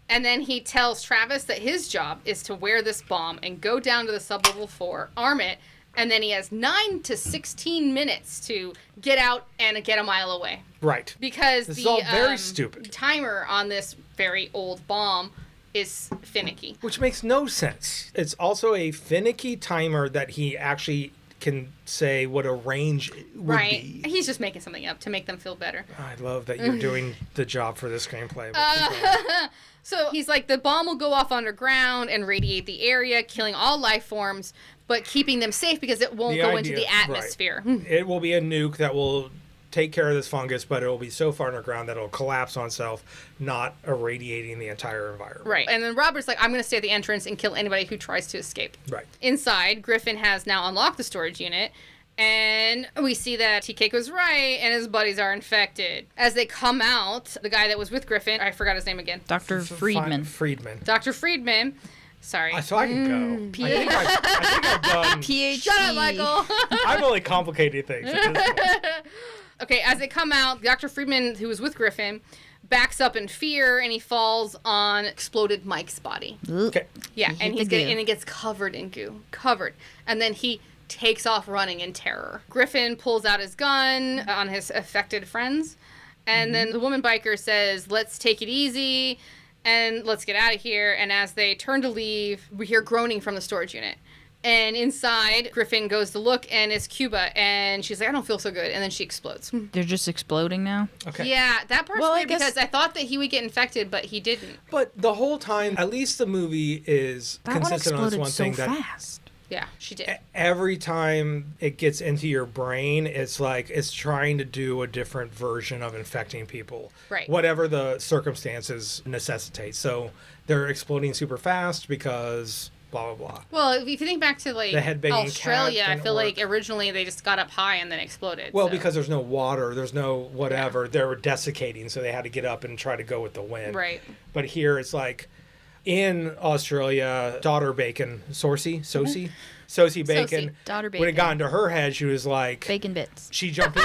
And then he tells Travis that his job is to wear this bomb and go down to the sublevel 4, arm it, and then he has 9 to 16 minutes to get out and get a mile away. Right. Because This is the all very stupid. timer on this very old bomb is finicky. Which makes no sense. It's also a finicky timer that he actually can say what a range would Right. be. He's just making something up to make them feel better. I love that you're doing the job for this screenplay. So he's like, the bomb will go off underground and radiate the area, killing all life forms, but keeping them safe because it won't go into the atmosphere. Right. It will be a nuke that will take care of this fungus, but it will be so far underground that it'll collapse on itself, not irradiating the entire environment. Right. And then Robert's like, I'm going to stay at the entrance and kill anybody who tries to escape. Right. Inside, Griffin has now unlocked the storage unit, and we see that TK was right, and his buddies are infected. As they come out, the guy that was with Griffin, I forgot his name again. Dr. Friedman. Friedman. Dr. Friedman. Sorry. So I can go. I think I've done. PhD. Shut up, Michael. I've only complicated things at this point. Okay, as they come out, Dr. Friedman, who was with Griffin, backs up in fear, and he falls on exploded Mike's body. Okay. Yeah, He and hit the goo. and it gets covered in goo. Covered. And then he takes off running in terror. Griffin pulls out his gun on his affected friends, and then the woman biker says, let's take it easy, and let's get out of here. And as they turn to leave, we hear groaning from the storage unit. And inside, Griffin goes to look, and it's Cuba, and she's like, I don't feel so good, and then she explodes. They're just exploding now? Okay. Yeah, that part's Well, I weird guess- because I thought that he would get infected, but he didn't. But the whole time, at least the movie is That one consistent on this exploded one so thing that fast. Yeah, she did. every time it gets into your brain, it's like it's trying to do a different version of infecting people. Right. Whatever the circumstances necessitate. So they're exploding super fast because blah, blah, blah. Well, if you think back to like The headbanging Australia, cat I didn't feel work. like originally they just got up high and then exploded. Well, so. because there's no water, there's no whatever. They were desiccating, so they had to get up and try to go with the wind. Right. But here it's like in Australia, daughter Bacon, Sosie Bacon. Daughter When it Bacon. got into her head, she was like, Bacon bits. she jumped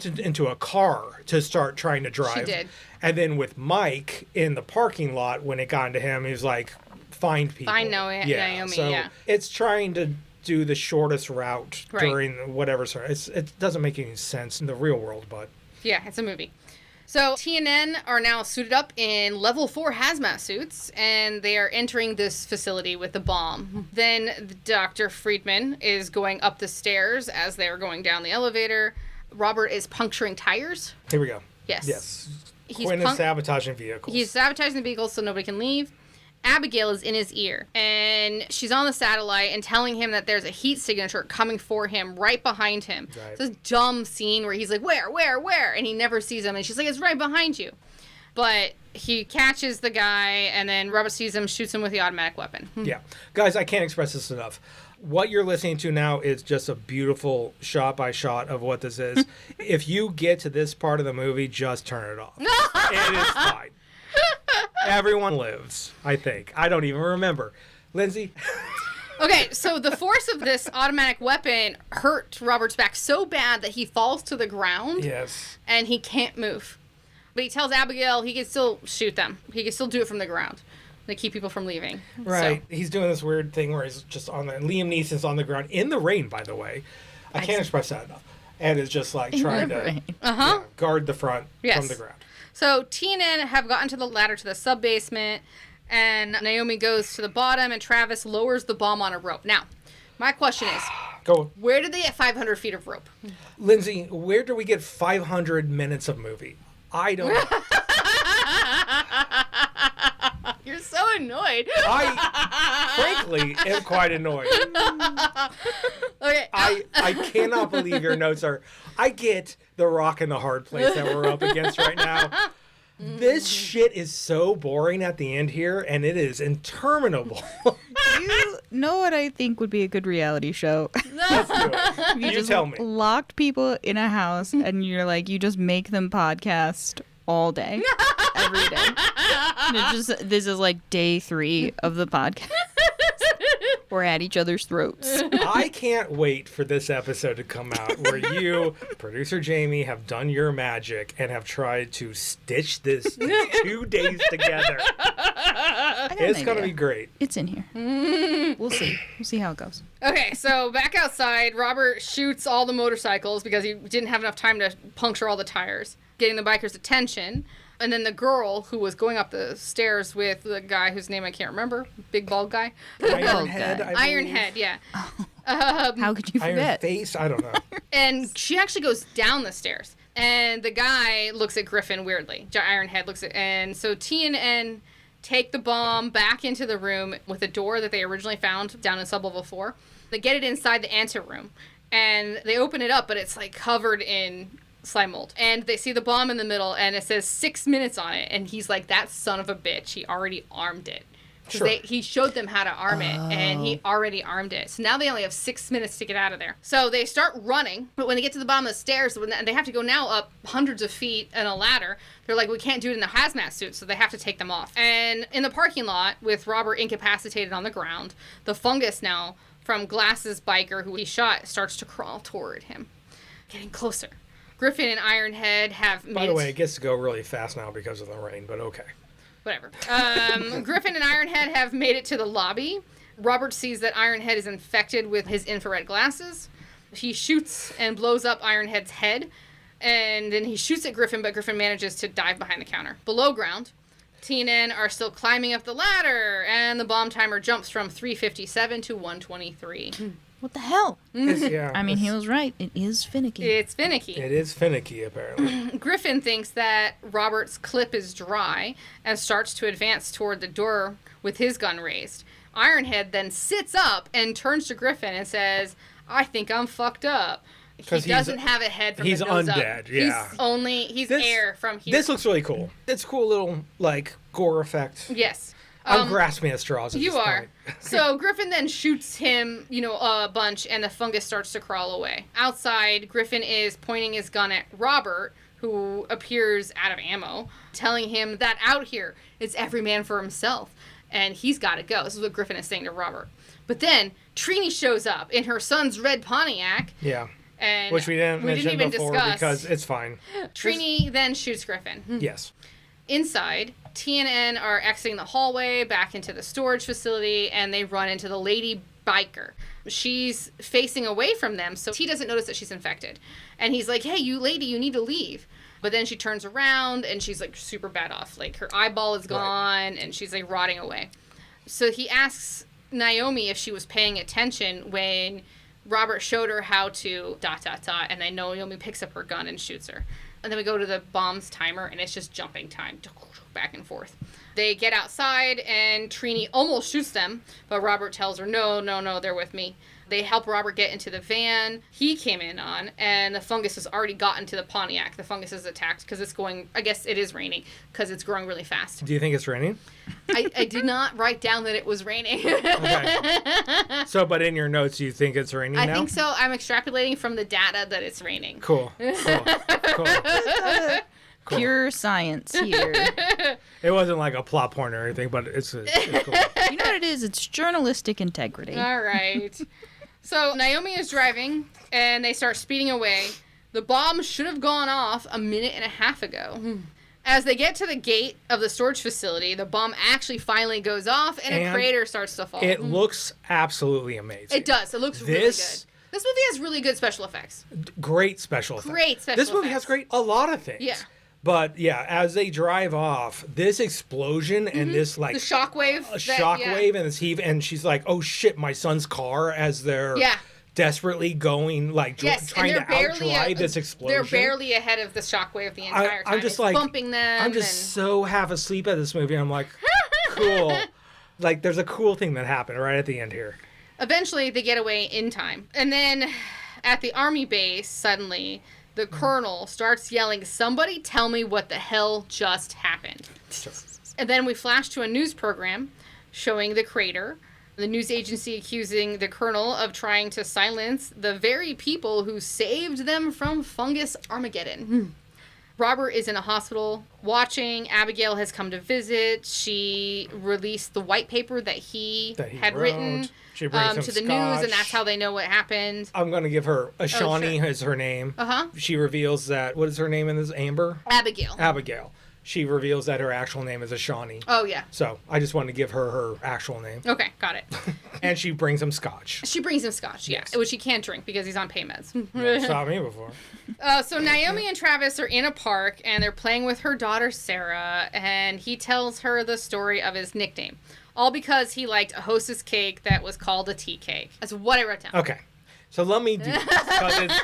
into a car to start trying to drive. She did. And then with Mike in the parking lot, when it got into him, he was like, find people. Find Naomi, So yeah. it's trying to do the shortest route Right. during whatever. It doesn't make any sense in the real world, but Yeah, it's a movie. So TNN are now suited up in level 4 hazmat suits, and they are entering this facility with the bomb. Then Dr. Friedman is going up the stairs as they are going down the elevator. Robert is puncturing tires. here we go. Yes. Yes. He's Quinn is sabotaging vehicles. He's sabotaging the vehicles so nobody can leave. Abigail is in his ear, and she's on the satellite and telling him that there's a heat signature coming for him right behind him. Right. It's this dumb scene where he's like, where? And he never sees him, and she's like, it's right behind you. But he catches the guy, and then Robert sees him, shoots him with the automatic weapon. Yeah. Guys, I can't express this enough. What you're listening to now is just a beautiful shot by shot of what this is. If you get to this part of the movie, just turn it off. It is fine. Everyone lives, I think. I don't even remember. Lindsay? Okay, so the force of this automatic weapon hurt Robert's back so bad that he falls to the ground. Yes. And he can't move. But he tells Abigail he can still shoot them. He can still do it from the ground. They keep people from leaving. Right. So, He's doing this weird thing where he's just on the... Liam Neeson's on the ground in the rain, by the way. I can't express that enough. And is just like trying to guard the front from the ground. So TNN have gotten to the ladder to the sub-basement, and Naomi goes to the bottom, and Travis lowers the bomb on a rope. Now, my question is, Go. where did they get 500 feet of rope? Lindsay, where do we get 500 minutes of movie? I don't know. You're so annoyed. I, frankly, am quite annoyed. Okay. I cannot believe your notes are... I get the rock and the hard place that we're up against right now. This shit is so boring at the end here, and it is interminable. You know what I think would be a good reality show? Let's do it. You just tell me. locked people in a house and you're like, you just make them podcast all day, every day. And this is like day 3 of the podcast. We're at each other's throats. I can't wait for this episode to come out where you, producer Jamie, have done your magic and have tried to stitch this 2 days together. It's going to be great. It's in here. We'll see. We'll see how it goes. Okay, so back outside, Robert shoots all the motorcycles because he didn't have enough time to puncture all the tires, getting the bikers' attention. And then the girl who was going up the stairs with the guy whose name I can't remember, big bald guy. Ironhead, I believe. Ironhead, yeah. How could you Iron forget? Face? I don't know. And she actually goes down the stairs. And the guy looks at Griffin weirdly. Ironhead looks at... And so TNN take the bomb back into the room with a door that they originally found down in sublevel 4. They get it inside the anteroom. And they open it up, but it's like covered in slime mold. And they see the bomb in the middle, and it says 6 minutes on it. And he's like, that son of a bitch, he already armed it. Sure. He showed them how to arm it, and he already armed it. So now they only have 6 minutes to get out of there. So they start running, but when they get to the bottom of the stairs, when they have to go now up hundreds of feet in a ladder, they're like, we can't do it in the hazmat suit, so they have to take them off. And in the parking lot, with Robert incapacitated on the ground, the fungus now from Glass's biker, who he shot, starts to crawl toward him, getting closer. Griffin and Ironhead have made... By the way, it gets to go really fast now because of the rain, but okay. Whatever. Griffin and Ironhead have made it to the lobby. Robert sees that Ironhead is infected with his infrared glasses. He shoots and blows up Ironhead's head. And then he shoots at Griffin, but Griffin manages to dive behind the counter. Below ground, TNN are still climbing up the ladder, and the bomb timer jumps from 3:57 to 1:23. What the hell? Yeah, I mean, he was right. It is finicky. It's finicky. It is finicky, apparently. Griffin thinks that Robert's clip is dry and starts to advance toward the door with his gun raised. Ironhead then sits up and turns to Griffin and says, I think I'm fucked up. He doesn't have a head from he's the nose undead, up. yeah. He's air from here. This looks really cool. It's a cool little, like, gore effect. Yes. I'm grasping at straws at You this are. point. So Griffin then shoots him, a bunch, and the fungus starts to crawl away. Outside, Griffin is pointing his gun at Robert, who appears out of ammo, telling him that out here, it's every man for himself, and he's got to go. This is what Griffin is saying to Robert. But then Trini shows up in her son's red Pontiac. Yeah. And which we didn't mention even before discuss. because it's fine. Trini then shoots Griffin. Yes. Inside, TNN are exiting the hallway back into the storage facility, and they run into the lady biker. She's facing away from them, so he doesn't notice that she's infected. And he's like, hey, you lady, you need to leave. But then she turns around, and she's, like, super bad off. Like, her eyeball is gone, and she's, like, rotting away. So he asks Naomi if she was paying attention when Robert showed her how to ... and then Naomi picks up her gun and shoots her. And then we go to the bomb's timer, and it's just jumping time, back and forth. They get outside, and Trini almost shoots them, but Robert tells her, no, they're with me. They help Robert get into the van he came in on, and the fungus has already gotten to the Pontiac. The fungus is attacked because it's going, I guess it is raining, because it's growing really fast. Do you think it's raining? I did not write down that it was raining. Okay. So, but in your notes, you think it's raining now? I think so. I'm extrapolating from the data that it's raining. Cool. Pure science here. It wasn't like a plot point or anything, but it's cool. You know what it is? It's journalistic integrity. All right. So Naomi is driving, and they start speeding away. The bomb should have gone off a minute and a half ago. As they get to the gate of the storage facility, the bomb actually finally goes off, and a crater starts to fall. It looks absolutely amazing. It does. It looks really good. This movie has really good special effects. Great special effects. This movie has a lot of things. Yeah. But yeah, as they drive off, this explosion and this like the shockwave, and this heave, and she's like, "Oh shit, my son's car!" As they're desperately going, like trying to outdrive this explosion. They're barely ahead of the shockwave the entire time. I'm just like bumping them. I'm just so half asleep at this movie. I'm like, cool. Like, there's a cool thing that happened right at the end here. Eventually, they get away in time, and then at the army base, suddenly the colonel starts yelling, "Somebody tell me what the hell just happened." And then we flash to a news program showing the crater, the news agency accusing the colonel of trying to silence the very people who saved them from fungus Armageddon. Robert is in a hospital watching. Abigail has come to visit. She released the white paper that he had written she brings to the news, and that's how they know what happened. I'm going to give her Shawnee is her name. She reveals that, what is her name in this? Amber? Abigail. She reveals that her actual name is Shawnee. Oh, yeah. So I just wanted to give her actual name. Okay, got it. And she brings him scotch. Yes. Which he can't drink because he's on pain meds. Saw me before. So Naomi and Travis are in a park, and they're playing with her daughter, Sarah, and he tells her the story of his nickname. All because he liked a Hostess cake that was called a tea cake. That's what I wrote down. Okay. So let me do this.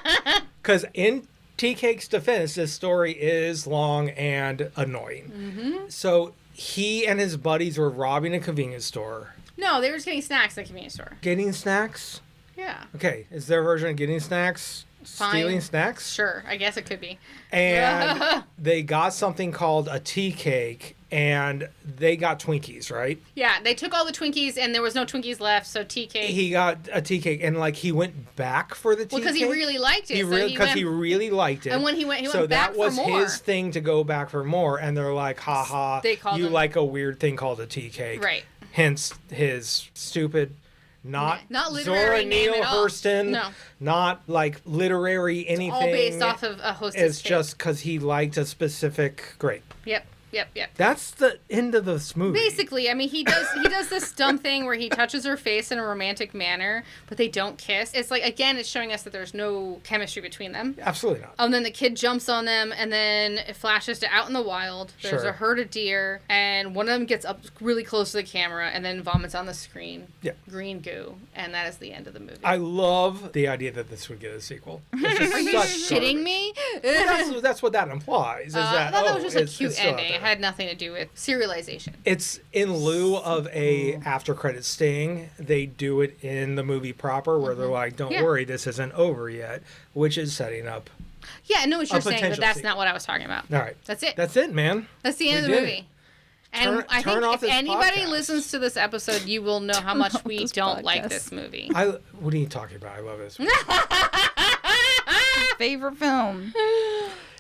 Because in Tea Cake's defense, this story is long and annoying. So he and his buddies were robbing a convenience store. No, they were just getting snacks at the convenience store. Getting snacks? Yeah. Okay. Is their version of getting snacks stealing snacks? Sure. I guess it could be. And they got something called a tea cake, and they got Twinkies, right? Yeah, they took all the Twinkies, and there was no Twinkies left, so tea cake. He got a tea cake, and like he went back for the tea cake. Well, because he really liked it. He really liked it. And when he went back for more. So that was his thing to go back for more, and they're like, haha, you like a weird thing called a tea cake. Right. Hence his stupid... Not literary Zora name Neale at all. Hurston. No. Not like literary anything. It's all based off of a Hostess It's cake. just because he liked a specific grape. Yep. Yep. That's the end of this movie. Basically, I mean, he does this dumb thing where he touches her face in a romantic manner, but they don't kiss. It's like, again, it's showing us that there's no chemistry between them. Absolutely not. And then the kid jumps on them, and then it flashes to out in the wild. There's Sure. a herd of deer, and one of them gets up really close to the camera and then vomits on the screen. Yeah. Green goo. And that is the end of the movie. I love the idea that this would get a sequel. Are you shitting me? That's what that implies. Is that, that was just a it's cute still out ending. It there. had nothing to do with serialization. It's in lieu of a after credit sting. They do it in the movie proper, where they're like, "Don't Yeah. worry, this isn't over yet," which is setting up. Yeah, I know what you're saying, but potential that's sequel. not what I was talking about. All right, That's it. That's it, man. That's the end of We the did it. movie. And I turn think off if this anybody podcast. listens to this episode, you will know how much we this don't like podcast. this movie. What are you talking about? I love this. Favorite film.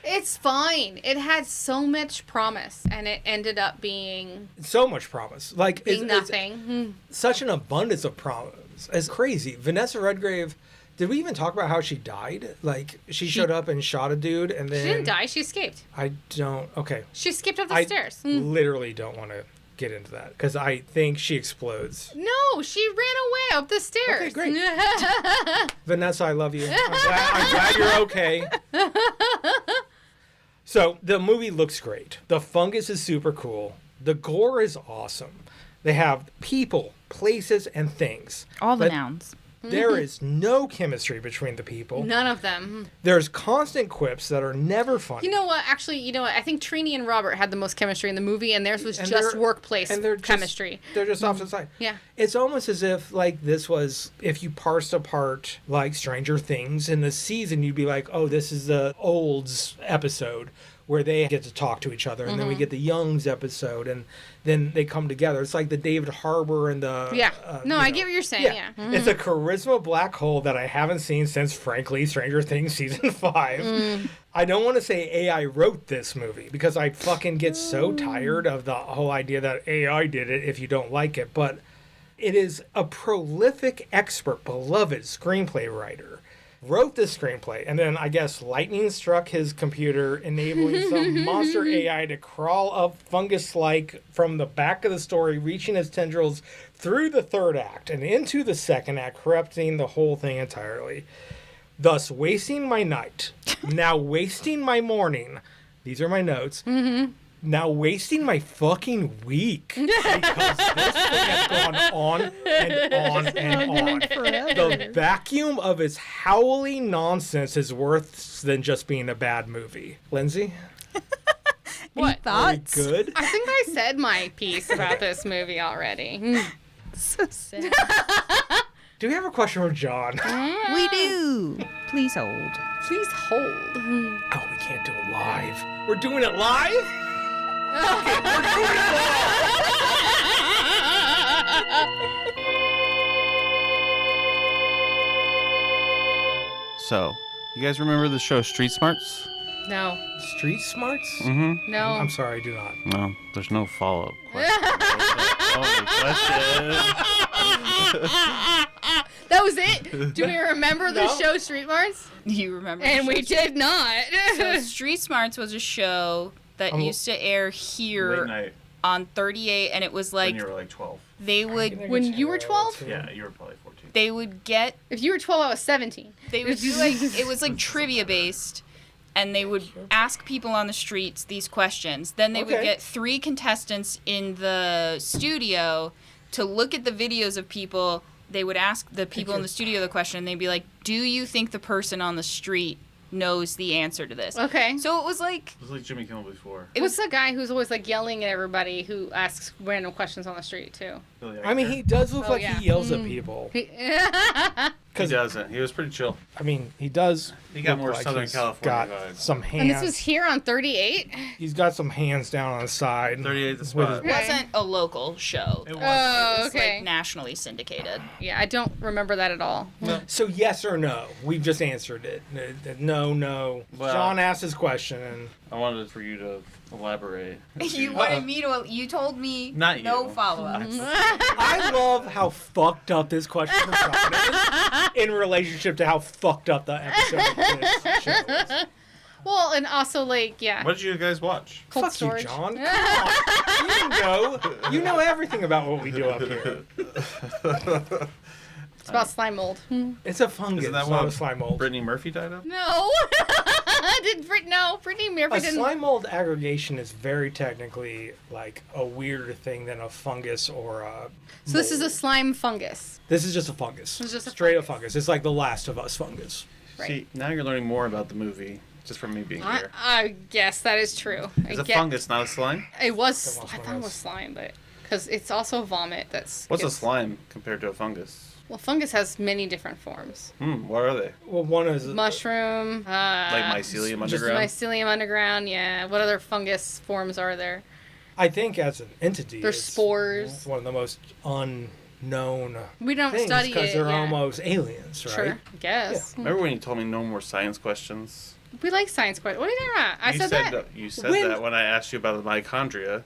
It's fine. It had so much promise, and it ended up being So much promise. Like it's nothing. such an abundance of promise. It's crazy. Vanessa Redgrave. Did we even talk about how she died? Like she showed up and shot a dude, and then She didn't die. She escaped. I don't. Okay. She skipped up the I stairs. literally don't want to get into that because I think she explodes. No, she ran away up the stairs. Okay, great. Vanessa, I love you. I'm glad you're okay. So the movie looks great. The fungus is super cool. The gore is awesome. They have people, places, and things. All the But nouns. There is no chemistry between the people. None of them. There's constant quips that are never funny. You know what? Actually, you know what? I think Trini and Robert had the most chemistry in the movie, and theirs was And just they're- workplace and they're just- chemistry. They're just off to the side. Yeah. It's almost as if like this was if you parsed apart like Stranger Things in the season, you'd be like, oh, this is the Olds episode where they get to talk to each other, and then we get the Youngs episode, and then they come together. It's like the David Harbour and the Yeah. No, you I know. get what you're saying. Yeah. It's a charisma black hole that I haven't seen since, frankly, Stranger Things season 5. I don't want to say AI wrote this movie because I fucking get so tired of the whole idea that AI did it if you don't like it. But it is a prolific, expert, beloved screenplay writer. Wrote this screenplay, and then I guess lightning struck his computer, enabling some monster AI to crawl up fungus-like from the back of the story, reaching its tendrils through the third act and into the second act, corrupting the whole thing entirely. Thus, wasting my night, now wasting my morning. These are my notes. Now wasting my fucking week because this thing has gone on and on and on. The vacuum of its howling nonsense is worse than just being a bad movie. Lindsay, What? are we Thoughts? good? I think I said my piece about this movie already. So sad. Do we have a question from John? We do. Please hold. Please hold. Oh, we can't do it live. We're doing it live? Okay, we're doing it live. So, you guys remember the show Street Smarts? No. Street smarts? Mm-hmm. No. I'm sorry, I do not. No, there's no follow-up question. Question. That was it? Do we remember the No. show Street Mars? You remember? And we did not. So Street Smarts was a show that I'm- used to air Late here night on 38, and it was when like you were like 12. they would When you were 12? Yeah, you were probably 14. they would get If you were 12, I was 17. they would do like it was like trivia based, and they would ask people on the streets these questions. Then they would Okay. get 3 contestants in the studio to look at the videos of people. They would ask the people in the studio the question, and they'd be like, "Do you think the person on the street knows the answer to this?" Okay. So it was like It was like Jimmy Kimmel before. it What's was the guy who's always like yelling at everybody who asks random questions on the street too? Billy I mean, Eichner. he does look Oh, like yeah. he yells at people. He doesn't. He was pretty chill. I mean, he does. He got look more like Southern he's California got vibes. some hands. And this was here on 38? He's got some hands down on the side. 38 the with spot. his- it wasn't a local show. It was. Oh, It was okay. like nationally syndicated. Yeah, I don't remember that at all. So yes or no? We've just answered it. No, no. Well- John asked his question, and I wanted for you to elaborate. You wanted me to. You told me Not no you. follow up. I love how fucked up this question from John is in relationship to how fucked up the episode of this show is. Well, and also, like, yeah. What did you guys watch? Cold Fuck storage. you, John. Come on. You know everything about what we do up here. It's about slime mold. It's a fungus, Isn't that not what a slime mold. Brittany Murphy died of? No. Brittany Murphy A didn't. slime mold aggregation is very technically like a weirder thing than a fungus or a. So this is a mold. slime fungus. This is just a fungus. It's just a straight up fungus. It's like the Last of Us fungus. Right. See, now you're learning more about the movie just from me being here. I guess that is true. It's a fungus, not a slime? It was. That was I one thought it of was those. slime, but because it's also vomit. That's What's a gets- slime compared to a fungus? Well, fungus has many different forms. What are they? Well, one is Mushroom. Like mycelium just underground? Mycelium underground. Yeah. What other fungus forms are there? I think as an entity, There's it's spores. One of the most unknown We don't things study because it. they're yeah. almost aliens, right? Sure. I guess. Remember when you told me no more science questions? We like science questions. What are you talking about? I you said that. You said When- that when I asked you about the mitochondria.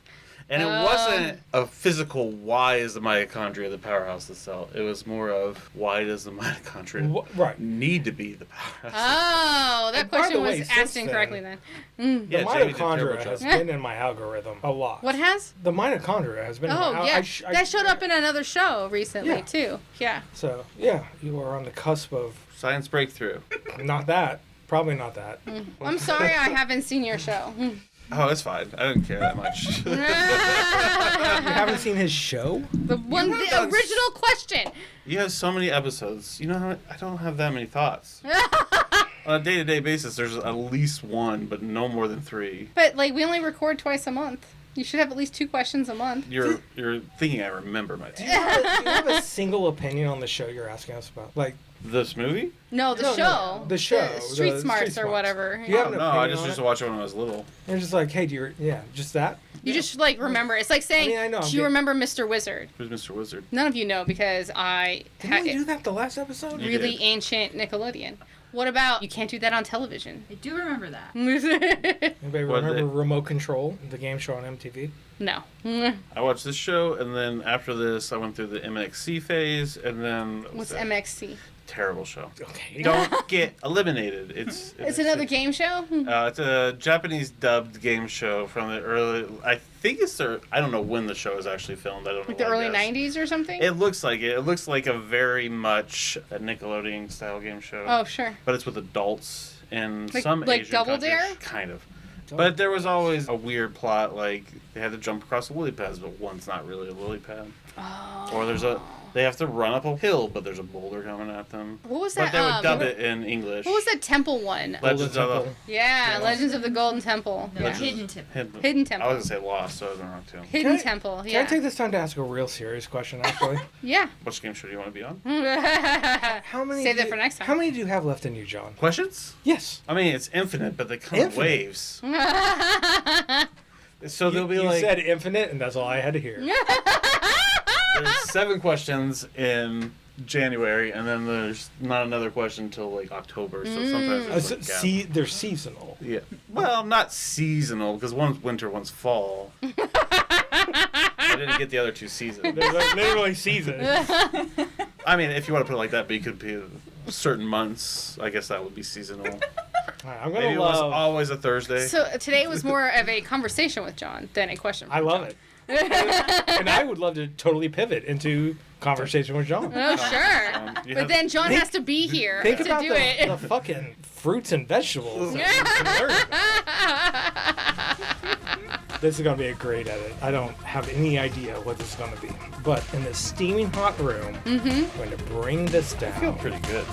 And it Oh. wasn't a physical why is the mitochondria the powerhouse of the cell. It was more of why does the mitochondria Right. need to be the powerhouse? Oh, that And by question the way, was since asked then- incorrectly then. The Yeah, Jamie did mitochondria terrible has job. been in my algorithm a lot. What has? The mitochondria has been in Oh, my yeah. I That showed up in another show recently, Yeah. too. Yeah. So, yeah, you are on the cusp of Science breakthrough. not that. Probably not that. I'm sorry I haven't seen your show. Oh, it's fine. I didn't care that much. You haven't seen his show? The have the done original question. You have so many episodes. You know how I don't have that many thoughts. On a day-to-day basis, there's at least one, but no more than 3. But, like, we only record twice a month. You should have at least 2 questions a month. You're thinking I remember my Do team. you have a single opinion on the show you're asking us about? Like, This movie? No, the No, show. the show, Street the Smarts Street or Smarts. whatever. Do you have Oh, an no, I opinion just on used to it? watch it when I was little. You're just like, hey, just that? You just, like, remember. It's like saying, I mean, I know, I'm do you getting- remember Mr. Wizard? Who's Mr. Wizard? None of you know because I Didn't we had do that the last episode? You really did. ancient Nickelodeon. What about you can't do that on television? I do remember that. Anybody What remember they- Remote Control, the game show on MTV? No. I watched this show, and then after this, I went through the MXC phase, and then... What's that? MXC? Terrible show. Okay. Don't get eliminated. It's another game show? It's a Japanese dubbed game show from the early... I think it's the... I don't know when the show is actually filmed. I don't know. Like the what I early guess. 90s or something? It looks like it. It looks like a very much a Nickelodeon style game show. Oh, sure. But it's with adults and Like- some like Asian Double countries. Dare? Kind of. But there was always a weird plot, like they had to jump across the lily pads, but one's not really a lily pad. Oh. Or they have to run up a hill, but there's a boulder coming at them. What was But that? they would dub it in English. What was that temple one? Legends of the Temple. Yeah, Legends of the Golden Temple. No, Yeah. Hidden Tip. Hidden Temple. I was gonna say Lost, so I was wrong too. Hidden Can I- Temple, Can yeah. I take this time to ask a real serious question, actually? Yeah. Which game show do you want to be on? How many? Save do that you- for next time. How many do you have left in you, John? Questions? Yes. I mean, it's infinite, but they come in Infinite? waves. So there'll be you like said infinite, and that's all I had to hear. there's 7 questions in January, and then there's not another question until like October. So sometimes there's like a gap. They're seasonal. Yeah. Well, not seasonal, because one's winter, one's fall. I didn't get the other 2 seasons. They're like literally seasons. I mean, if you want to put it like that, but you could be certain months. I guess that would be seasonal. All right, I'm Maybe gonna it was love. always a Thursday. So today was more of a conversation with John than a question. I love it. And I would love to totally pivit into conversation with John. Oh, sure. You But have- then John has to be here Think to about do the it. fucking fruits and vegetables. that we can learn about. This is going to be a great edit. I don't have any idea what this is going to be. But in this steaming hot room, I'm going to bring this I feel down. pretty good.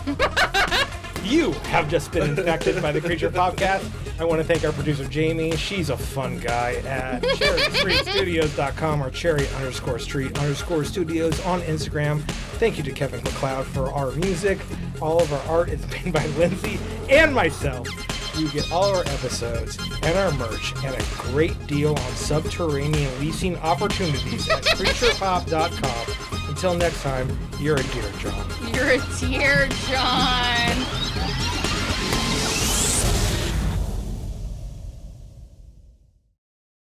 You have just been infected by the Creature Podcast. I want to thank our producer, Jamie. She's a fun guy at cherrystreetstudios.com or cherry_street_studios on Instagram. Thank you to Kevin MacLeod for our music. All of our art is made by Lindsay and myself. You get all our episodes and our merch and a great deal on subterranean leasing opportunities at creaturepop.com. Until next time, you're a dear John. You're a dear John.